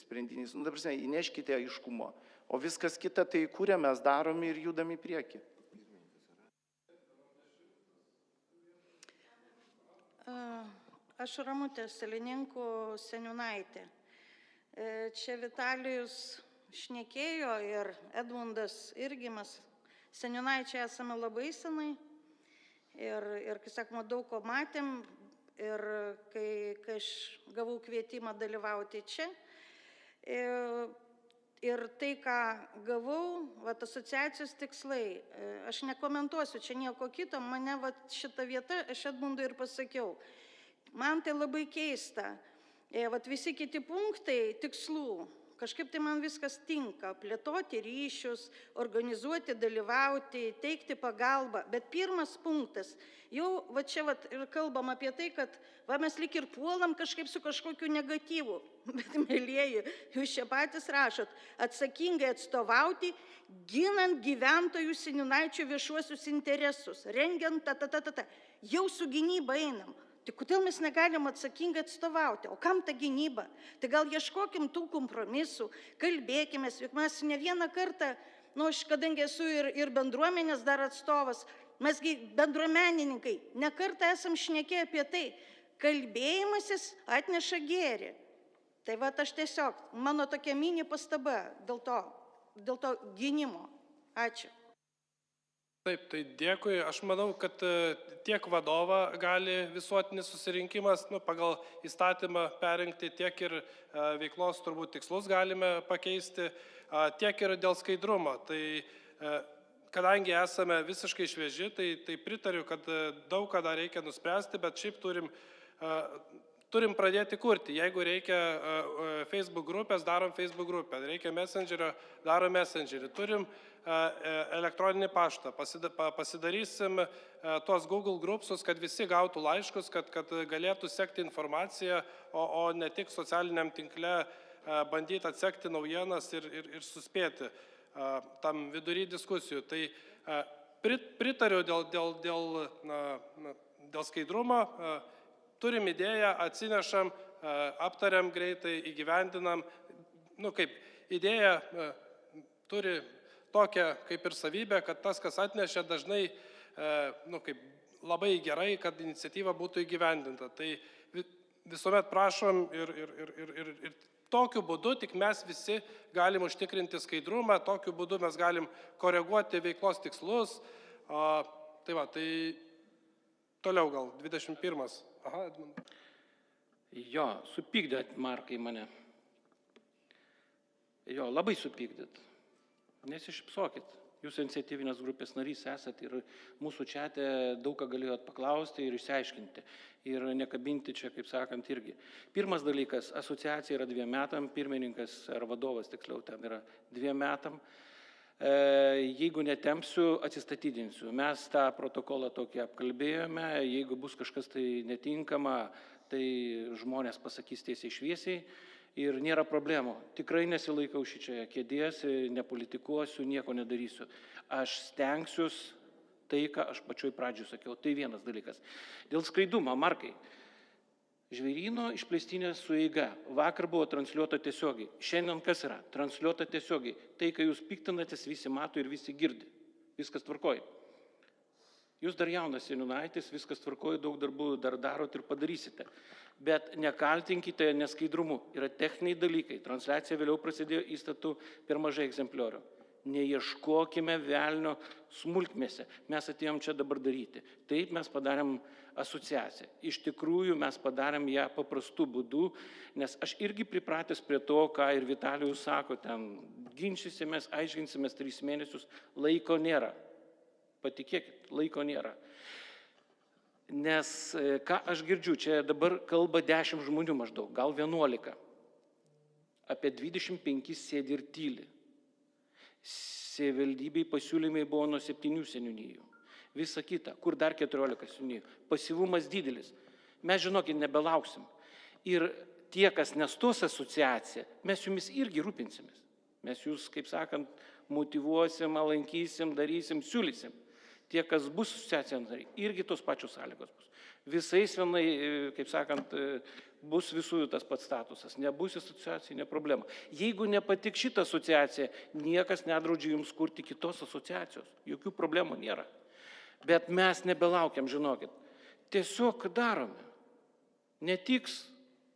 sprendinys. Įneškite aiškumo, o viskas kita tai kūrė, mes darome ir judame į priekį. Aš Ramutė, Salininkų seniūnaitė. Čia Vitalijus šnekėjo ir Edmundas irgi, mes seniūnaičiai esame labai senai ir kai sakoma, daug ko matėm ir kai aš gavau kvietimą dalyvauti čia, Ir tai, ką gavau, vat, asociacijos tikslai, aš nekomentuosiu, čia nieko kito, mane vat, šitą vietą, aš Edmundui ir pasakiau. Man tai labai keista. Vat, visi kiti punktai tikslų, kažkaip tai man viskas tinka. Plėtoti ryšius, organizuoti, dalyvauti, teikti pagalbą. Bet pirmas punktas, jau va čia va, ir kalbam apie tai, kad va, mes lik ir puolam kažkaip su kažkokiu negatyvu. Bet, mėlyjeji, jūs čia patys rašot, atsakingai atstovauti, ginant gyventojų seniūnaičių viešuosius interesus, rengiant Jau su gynyba einam. Tai kodėl mes negalim atsakingai atstovauti? O kam ta gynyba? Tai gal ieškokim tų kompromisų, kalbėkime, juk mes ne vieną kartą, aš kadangi esu ir bendruomenės dar atstovas, mesgi bendruomenininkai, ne kartą esam šnekėję apie tai, kalbėjimasis atneša gėrį. Tai va aš tiesiog, mano tokia mini pastaba dėl to gynimo. Ačiū. Taip, tai dėkui. Aš manau, kad tiek vadovą gali visuotinis susirinkimas pagal įstatymą perinkti, tiek ir veiklos turbūt tikslus galime pakeisti, tiek ir dėl skaidrumo. Tai kadangi esame visiškai švieži, tai pritariu, kad daug ką dar reikia nuspręsti, bet šiaip turim pradėti kurti. Jeigu reikia Facebook grupės, darom Facebook grupę. Reikia Messengerio, darom Messengerį. Turim elektroninį paštą. Pasidarysim tuos Google Groupsus, kad visi gautų laiškus, kad galėtų sekti informaciją, o ne tik socialiniam tinkle bandyti atsekti naujienas ir suspėti tam vidury diskusijų. Tai pritariu dėl skaidrumo. Turim idėją, atsinešam, aptariam greitai, įgyvendinam. Kaip idėja turi tokią kaip ir savybę, kad tas, kas atnešė, dažnai kaip labai gerai, kad iniciatyva būtų įgyvendinta. Tai visuomet prašom ir tokiu būdu tik mes visi galim užtikrinti skaidrumą, tokiu būdu mes galim koreguoti veiklos tikslus. Tai toliau gal 21. Aha, Edmundas. Jo, supykdėt, Markai, mane. Jo, labai supykdėt. Nesišypsokit. Jūs iniciatyvinės grupės narys esat ir mūsų čiate daug ką galėjot paklausti ir išsiaiškinti. Ir nekabinti čia, kaip sakant, irgi. Pirmas dalykas, asociacija yra 2 metam, pirmininkas ar vadovas, tiksliau, ten yra 2 metam. Jeigu netempsiu, atsistatydinsiu. Mes tą protokolą tokį apkalbėjome, jeigu bus kažkas tai netinkama, tai žmonės pasakys tiesiai šviesiai ir nėra problemų. Tikrai nesilaikau šičioje kėdės, nepolitikuosiu, nieko nedarysiu. Aš stengsiuos tai, ką aš pačioj pradžioj sakiau. Tai vienas dalykas. Dėl skaidrumo, Markai. Žvėryno išplėstinė sueiga. Vakar buvo transliuota tiesiogiai. Šiandien kas yra? Transliuota tiesiogiai. Tai, kai jūs piktinatės, visi mato ir visi girdi. Viskas tvarkoja. Jūs dar jaunas seniūnaitis, viskas tvarkoja, daug darbų dar darot ir padarysite. Bet nekaltinkite neskaidrumu. Yra techniniai dalykai. Transliacija vėliau prasidėjo įstatų per mažai egzempliorių. Neieškokime velnio smulkmėse. Mes atėjom čia dabar daryti. Taip mes padarėm asociaciją. Iš tikrųjų mes padarėm ją paprastų būdų, nes aš irgi pripratęs prie to, ką ir Vitalijus sako, ten ginčysimės, aiškinsimės 3 mėnesius, laiko nėra. Patikėkit, laiko nėra. Nes ką aš girdžiu, čia dabar kalba 10 žmonių maždaug, gal 11. Apie 25 sėdi ir tyli. Savivaldybei pasiūlymai buvo nuo 7 seniūnijų. Visa kita, kur dar 14 seniūnijų. Pasyvumas didelis. Mes, žinokit, nebelauksim. Ir tie, kas nestos asociacija, mes jumis irgi rūpinsimės. Mes jūs, kaip sakant, motyvuosim, lankysim, darysim, siūlysim. Tie, kas bus asociacija nariai, irgi tos pačios sąlygos bus. Visais vienai, kaip sakant, bus visų tas pats statusas. Nebus asociacija, ne problema. Jeigu nepatik šitą asociaciją, niekas nedraudžia jums kurti kitos asociacijos. Jokių problemų nėra. Bet mes nebelaukiam, žinokit. Tiesiog darome. Netiks,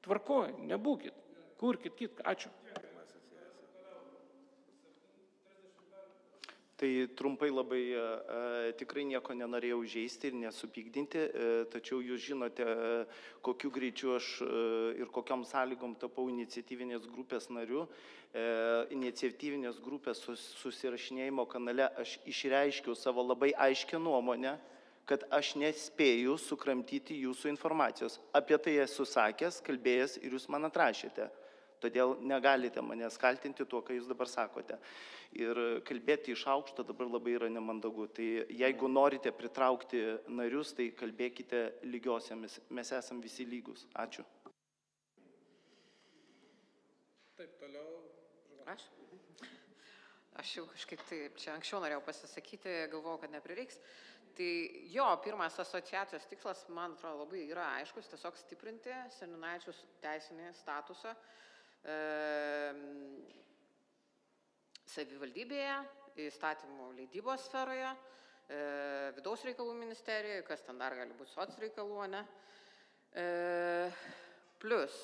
tvarkoj, nebūkit. Kurkit kitką. Ačiū. Tai trumpai labai tikrai nieko nenorėjau žaisti ir nesupykdinti, tačiau jūs žinote, kokiu greičiu aš ir kokiom sąlygom tapau iniciatyvinės grupės nariu. Iniciatyvinės grupės susirašinėjimo kanale aš išreiškiau savo labai aiškę nuomonę, kad aš nespėju sukramtyti jūsų informacijos. Apie tai esu sakęs, kalbėjęs ir jūs man atrašėte. Todėl negalite manęs kaltinti tuo, ką jūs dabar sakote. Ir kalbėti iš aukšto dabar labai yra nemandagu. Tai jeigu norite pritraukti narius, tai kalbėkite lygiosiamis. Mes esam visi lygus. Ačiū. Taip, toliau. Aš jau kažkaip tai čia anksčiau norėjau pasisakyti, galvojau, kad neprireiks. Tai jo, pirmas asociacijos tikslas, man atrodo, labai yra aiškus, tiesiog stiprinti seniūnaičių teisinį statusą savivaldybėje, įstatymų leidybos sferoje, vidaus reikalų ministerijoje, kas ten dar gali būti soc reikalų, ne? Plus,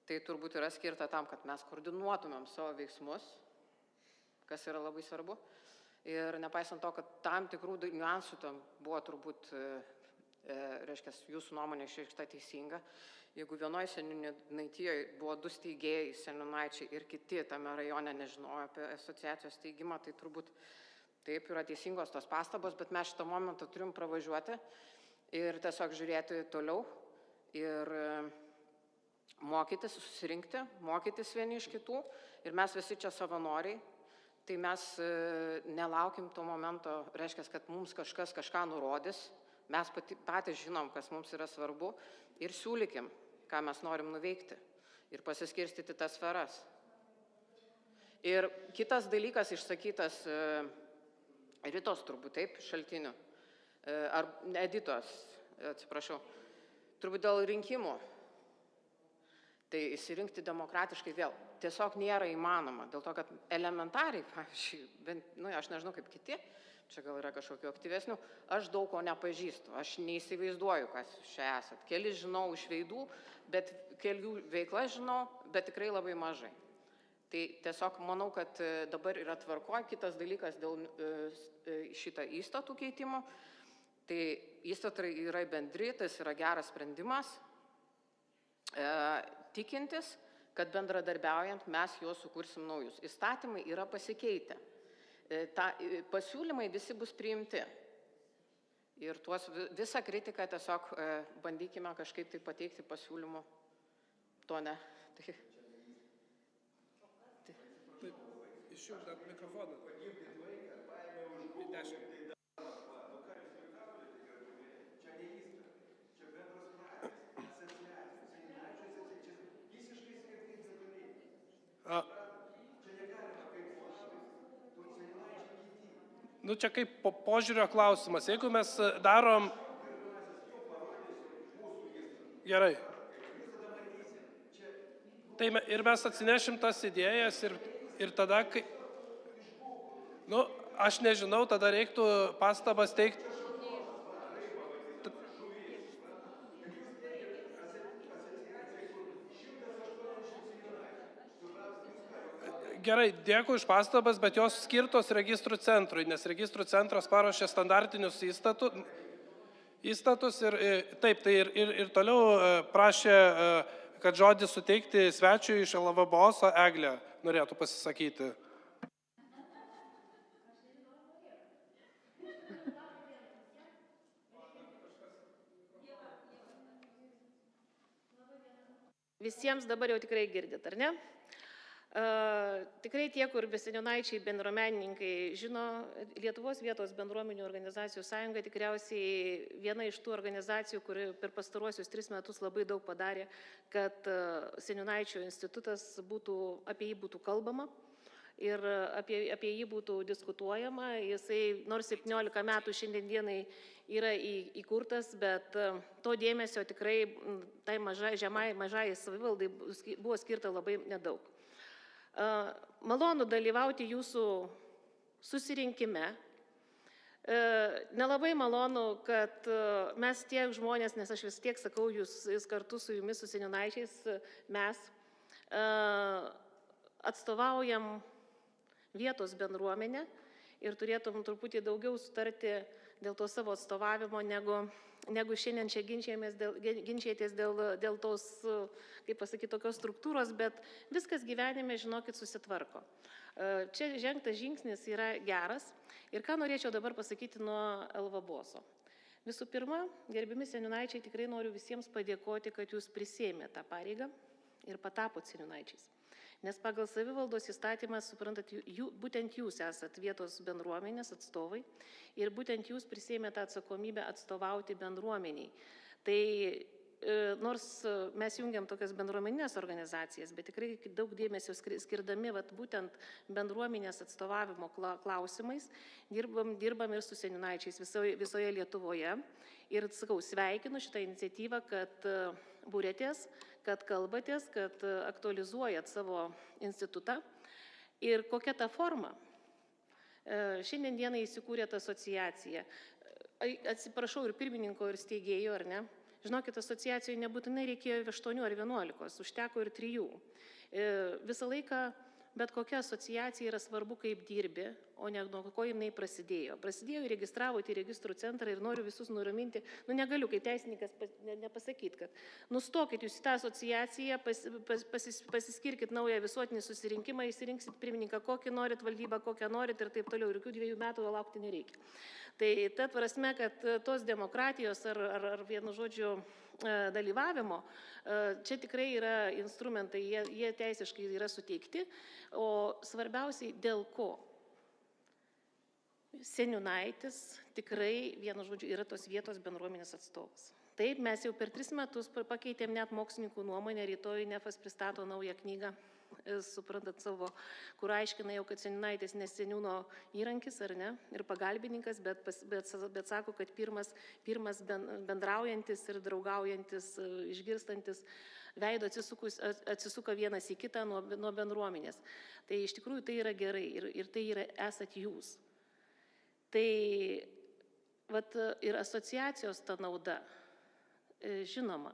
tai turbūt yra skirta tam, kad mes koordinuotumėm savo veiksmus, kas yra labai svarbu. Ir nepaisant to, kad tam tikrų niuansų tam buvo turbūt, reiškia, jūsų nuomonė išreikšta teisinga. Jeigu vienoje seniūnaitijoje buvo 2 steigėjai, seniūnaičiai ir kiti tame rajone nežinojo apie asociacijos steigimą, tai turbūt taip yra teisingos tos pastabos, bet mes šitą momentą turim pravažiuoti ir tiesiog žiūrėti toliau ir mokytis, susirinkti, mokytis vieni iš kitų. Ir mes visi čia savanoriai. Tai mes nelaukim to momento, reiškia, kad mums kažkas kažką nurodys, mes patys žinom, kas mums yra svarbu ir siūlykim, ką mes norim nuveikti ir pasiskirstyti tas sferas. Ir kitas dalykas išsakytas Ritos turbūt, taip, šaltinių, ar Editos, atsiprašau, turbūt dėl rinkimų. Tai įsirinkti demokratiškai vėl tiesiog nėra įmanoma, dėl to, kad elementariai, pavyzdžiui, aš nežinau kaip kiti, čia gal yra kažkokių aktyvesnių, aš daug ko nepažįstu, aš neįsivaizduoju, kas čia esat. Keli žinau iš veidų, bet kelių veiklas žinau, bet tikrai labai mažai. Tai tiesiog manau, kad dabar yra tvarkoj. Kitas dalykas dėl šitą įstatų keitimo, tai įstatai yra bendri, tas yra geras sprendimas, tikintis, kad bendradarbiaujant mes juos sukursim naujus. Įstatymai yra pasikeitę. Pasiūlymai visi bus priimti. Ir visą kritiką tiesiog bandykime kažkaip tai pateikti pasiūlymų. To ne. Išjungti mikrofoną. Nu, čia kaip požiūrio klausimas. Jeigu mes darom... Gerai. Tai ir mes atsinešim tas idėjas ir tada, kai... Nu, aš nežinau, tada reiktų pastabas teikti. Gerai, dėkui už pastabas, bet jos skirtos registrų centrui, nes registrų centras paruošė standartinius įstatus ir taip, tai ir toliau prašė, kad žodį suteikti svečiui iš LVBOS, Eglė norėtų pasisakyti. Visiems dabar jau tikrai girdit, ar ne? Tikrai tie, kur seniūnaičiai bendruomenininkai žino, Lietuvos vietos bendruomenių organizacijų sąjunga tikriausiai viena iš tų organizacijų, kuri per pastaruosius 3 metus labai daug padarė, kad seniūnaičių institutas apie jį būtų kalbama ir apie jį būtų diskutuojama. Jisai nors 17 metų šiandienai yra įkurtas, bet to dėmesio tikrai tai mažai savivaldai buvo skirta labai nedaug. Malonu dalyvauti jūsų susirinkime. Nelabai malonu, kad mes tiek žmonės, nes aš vis tiek sakau, jūs kartu su jumis, su seniūnaičiais, mes atstovaujam vietos bendruomenę ir turėtum truputį daugiau sutarti dėl to savo atstovavimo, negu šiandien čia ginčijatės dėl tos, kaip pasakyti, tokios struktūros, bet viskas gyvenime, žinokit, susitvarko. Čia žengtas žingsnis yra geras ir ką norėčiau dabar pasakyti nuo Elvaboso. Visų pirma, gerbimi seniūnaičiai, tikrai noriu visiems padėkoti, kad jūs prisėmė tą pareigą ir patapot seniūnaičiais. Nes pagal savivaldos įstatymą, suprantat, būtent jūs esat vietos bendruomenės atstovai ir būtent jūs prisėmė tą atsakomybę atstovauti bendruomeniai. Tai nors mes jungiam tokias bendruomeninės organizacijas, bet tikrai daug dėmesio skirdami būtent bendruomenės atstovavimo klausimais, dirbam ir su seniūnaičiais visoje Lietuvoje. Ir sakau, sveikinu šitą iniciatyvą, kad būrėtės, kad kalbatės, kad aktualizuojat savo institutą. Ir kokia ta forma? Šiandien dieną įsikūrėt asociaciją. Atsiprašau ir pirmininko, ir steigėjo, ar ne? Žinokit, asociacijoje nebūtinai reikėjo 8 ar 11, užteko ir 3. Visą laiką bet kokia asociacija yra svarbu, kaip dirbi, o ne nuo ko jinai prasidėjo. Prasidėjo įregistravote į registrų centrą ir noriu visus nuraminti, negaliu kaip teisininkas nepasakyti, kad nustokit jūs į tą asociaciją, pasiskirkit naują visuotinį susirinkimą, įsirinksit pirmininką, kokį norit, valdybą, kokią norit ir taip toliau, ir 2 metų laukti nereikia. Tai ta prasme, kad tos demokratijos ar vienu žodžiu dalyvavimo, čia tikrai yra instrumentai, jie teisiškai yra suteikti, o svarbiausiai dėl ko? Seniūnaitis tikrai, vienu žodžiu, yra tos vietos bendruomenės atstovas. Taip, mes jau per 3 metus pakeitėm net mokslininkų nuomonę, rytoj NEFAS pristato naują knygą, suprantat savo, kur aiškina jau, kad seniūnaitis ne seniūno įrankis, ar ne, ir pagalbininkas, bet sako, kad pirmas bendraujantis ir draugaujantis, išgirstantis veido atsisuka vienas į kitą nuo bendruomenės. Tai iš tikrųjų tai yra gerai ir tai esat jūs. Tai ir asociacijos ta nauda, žinoma,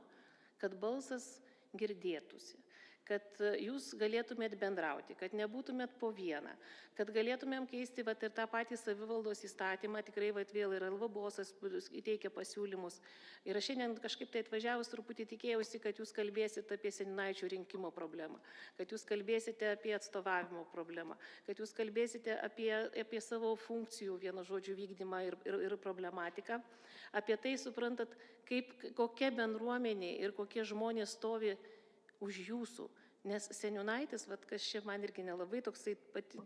kad balsas girdėtųsi, kad jūs galėtumėt bendrauti, kad nebūtumėt po vieną, kad galėtumėm keisti ir tą patį savivaldos įstatymą, tikrai vėl ir Elvabosas įteikia pasiūlymus. Ir aš šiandien kažkaip tai atvažiavus truputį tikėjausi, kad jūs kalbėsite apie seniūnaičių rinkimo problemą, kad jūs kalbėsite apie atstovavimo problemą, kad jūs kalbėsite apie savo funkcijų, vienu žodžiu, vykdymą ir problematiką, apie tai, suprantat, kokia bendruomenė ir kokie žmonės stovi už jūsų, nes seniūnaitis, kas čia man irgi nelabai toksai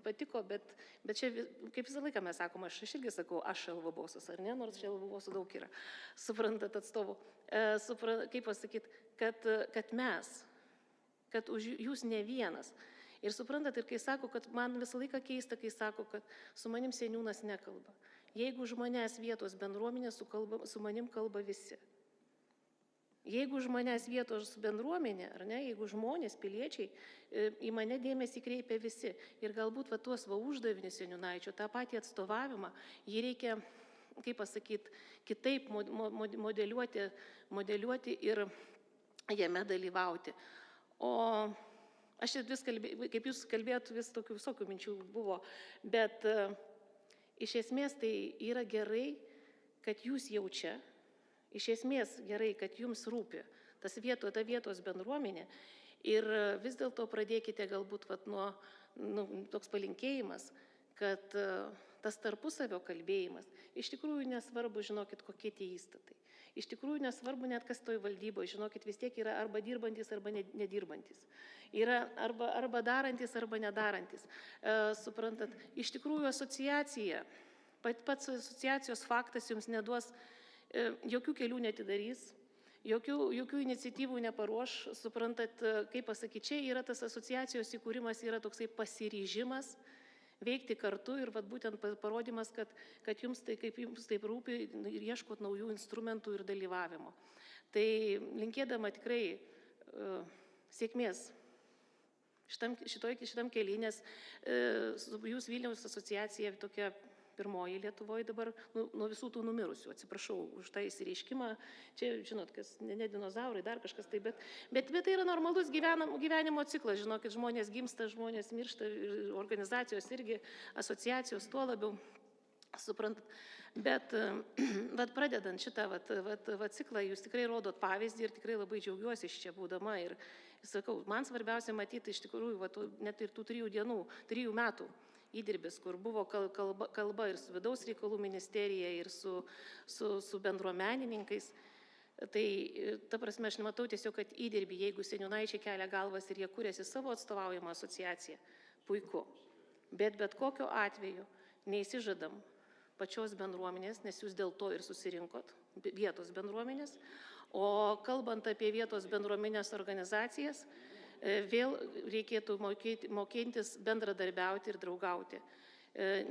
patiko, bet čia, kaip visą laiką mes sakom, aš irgi sakau, aš Elvabosas, ar ne, nors čia Elvabosų daug yra, suprantat atstovų, kaip pasakyti, kad mes, kad už jūs ne vienas. Ir suprantat, ir kai sako, kad man visą laiką keista, kai sako, kad su manim seniūnas nekalba. Jeigu už manęs vietos bendruomenė, su manim kalba visi. Jeigu už manęs vietos bendruomenė, ar ne, jeigu žmonės, piliečiai, į mane dėmesį kreipia visi. Ir galbūt tuos uždavinius seniūnaičio, tą patį atstovavimą, jį reikia, kaip pasakyti, kitaip modeliuoti ir jame dalyvauti. O aš vis kalbėjau, kaip jūs kalbėjot, vis tokių visokių minčių buvo, bet iš esmės tai yra gerai, kad jūs jau čia. Iš esmės gerai, kad jums rūpi ta vietos bendruomenė ir vis dėlto pradėkite galbūt nuo toks palinkėjimas, kad tas tarpusavio kalbėjimas, iš tikrųjų nesvarbu, žinokit, kokie tie įstatai. Iš tikrųjų nesvarbu net kas toj valdyboje, žinokit, vis tiek yra arba dirbantis, arba nedirbantis. Yra arba darantis, arba nedarantis. Suprantat, iš tikrųjų asociacija, pats asociacijos faktas jums neduos jokių kelių netidarys, jokių iniciatyvų neparuoš, suprantat, kaip pasakyti, čia yra tas asociacijos įkūrimas, yra toksai pasiryžimas veikti kartu ir būtent parodymas, kad jums taip rūpi ir ieškot naujų instrumentų ir dalyvavimo. Tai linkėdama tikrai sėkmės šitam kely, nes jūs Vilniaus asociacija tokia pirmoji Lietuvoje dabar nuo visų tų numirusių. Atsiprašau už tą įsireiškimą. Čia, žinot, kas ne dinozaurai, dar kažkas tai, bet tai yra normalus gyvenimo ciklas. Žinokit, žmonės gimsta, žmonės miršta, organizacijos irgi, asociacijos tuo labiau. Suprantat, bet pradedant šitą ciklą, jūs tikrai rodot pavyzdį ir tikrai labai džiaugiuosi iš čia būdama. Ir sakau, man svarbiausia matyti iš tikrųjų net ir tų 3 metų įdirbis, kur buvo kalba ir su vidaus reikalų ministerija, ir su bendruomenininkais. Tai, ta prasme, aš nematau tiesiog, kad įdirbį, jeigu seniūnaičiai kelia galvas ir jie kūrėsi savo atstovaujamą asociaciją, puiku. Bet kokiu atveju neįsižadam pačios bendruomenės, nes jūs dėl to ir susirinkot, vietos bendruomenės. O kalbant apie vietos bendruomenės organizacijas, vėl reikėtų mokintis bendradarbiauti ir draugauti.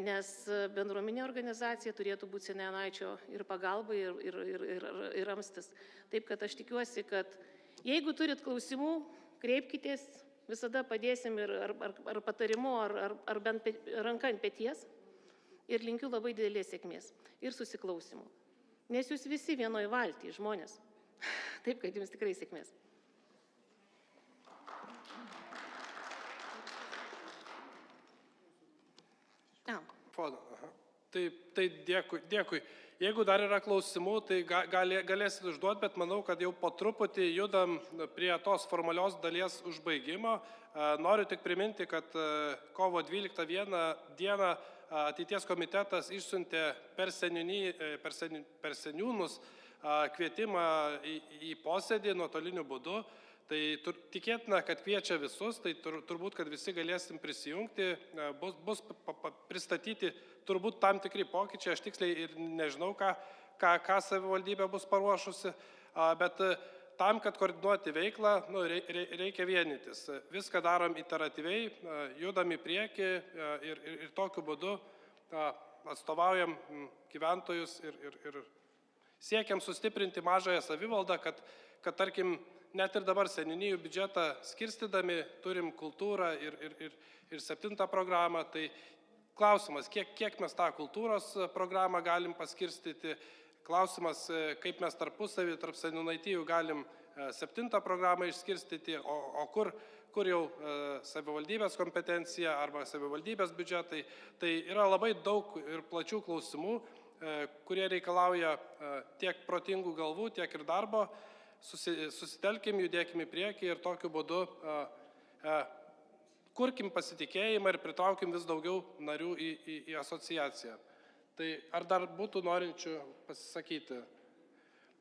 Nes bendruomenė organizacija turėtų būti seniūnaičio ir pagalba, ir ramstis. Taip, kad aš tikiuosi, kad jeigu turit klausimų, kreipkitės, visada padėsim ar patarimu, ar bent ranka ant peties. Ir linkiu labai didelės sėkmės ir susiklausimų. Nes jūs visi vienoje valtyje žmonės. Taip, kad jums tikrai sėkmės. Tai dėkui. Jeigu dar yra klausimų, tai galėsit užduoti, bet manau, kad jau po truputį judam prie tos formalios dalies užbaigimo. Noriu tik priminti, kad kovo 12 dieną ateities komitetas išsiuntė per seniūnus kvietimą į posėdį nuotoliniu būdu. Tai tikėtina, kad kviečia visus, tai turbūt, kad visi galėsim prisijungti, bus pristatyti turbūt tam tikri pokyčiai, aš tiksliai ir nežinau, ką savivaldybė bus paruošusi, bet tam, kad koordinuoti veiklą, reikia vienytis. Viską darom iteratyviai, judam į priekį ir tokiu būdu atstovaujam gyventojus ir siekiam sustiprinti mažąją savivaldą, kad tarkim, net ir dabar seniūnijų biudžetą skirstydami turim kultūrą ir 7 programą, tai klausimas, kiek mes tą kultūros programą galim paskirstyti, klausimas, kaip mes tarpusavį, tarp seniūnaitijų galim 7 programą išskirstyti, o kur jau savivaldybės kompetencija arba savivaldybės biudžetai. Tai yra labai daug ir plačių klausimų, kurie reikalauja tiek protingų galvų, tiek ir darbo. Susitelkim, judėkim į priekį ir tokiu būdu kurkim pasitikėjimą ir pritraukim vis daugiau narių į asociaciją. Tai ar dar būtų norinčių pasisakyti?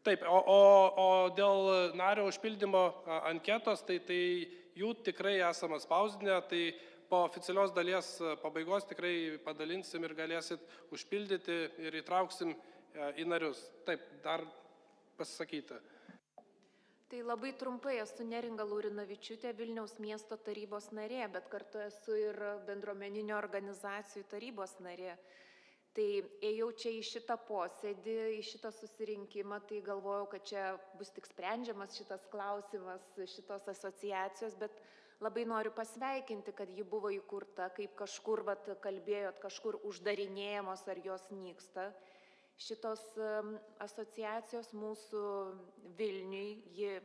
Taip, o dėl nario užpildymo anketos, tai jų tikrai esame spausdinę, tai po oficialios dalies pabaigos tikrai padalinsim ir galėsit užpildyti ir įtrauksim į narius. Taip, dar pasisakyti. Tai labai trumpai, esu Neringa Laurinavičiūtė, Vilniaus miesto tarybos narė, bet kartu esu ir bendruomeninių organizacijų tarybos narė. Tai ėjau čia į šitą posėdį, į šitą susirinkimą, tai galvojau, kad čia bus tik sprendžiamas šitas klausimas šitos asociacijos, bet labai noriu pasveikinti, kad ji buvo įkurta, kaip kažkur, kalbėjot, kažkur uždarinėjamos ar jos nyksta. Šitos asociacijos mūsų Vilniui, ji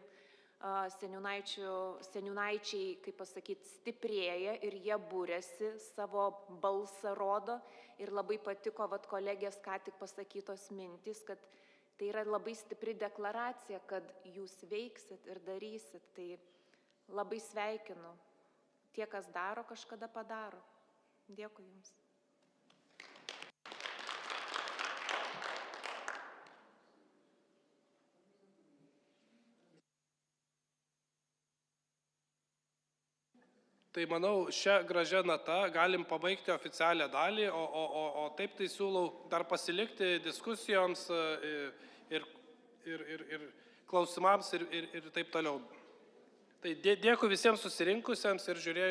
seniūnaičiai, kaip pasakyti, stiprėja ir jie būrėsi, savo balsą rodo ir labai patiko kolegės ką tik pasakytos mintis, kad tai yra labai stipri deklaracija, kad jūs veiksit ir darysit. Tai labai sveikinu. Tie, kas daro, kažkada padaro. Dėkui Jums. Tai manau, šią gražią natą galim pabaigti oficialią dalį, o taip tai siūlau dar pasilikti diskusijoms ir klausimams ir taip toliau. Tai dėkui visiems susirinkusiems ir žiūrėjus.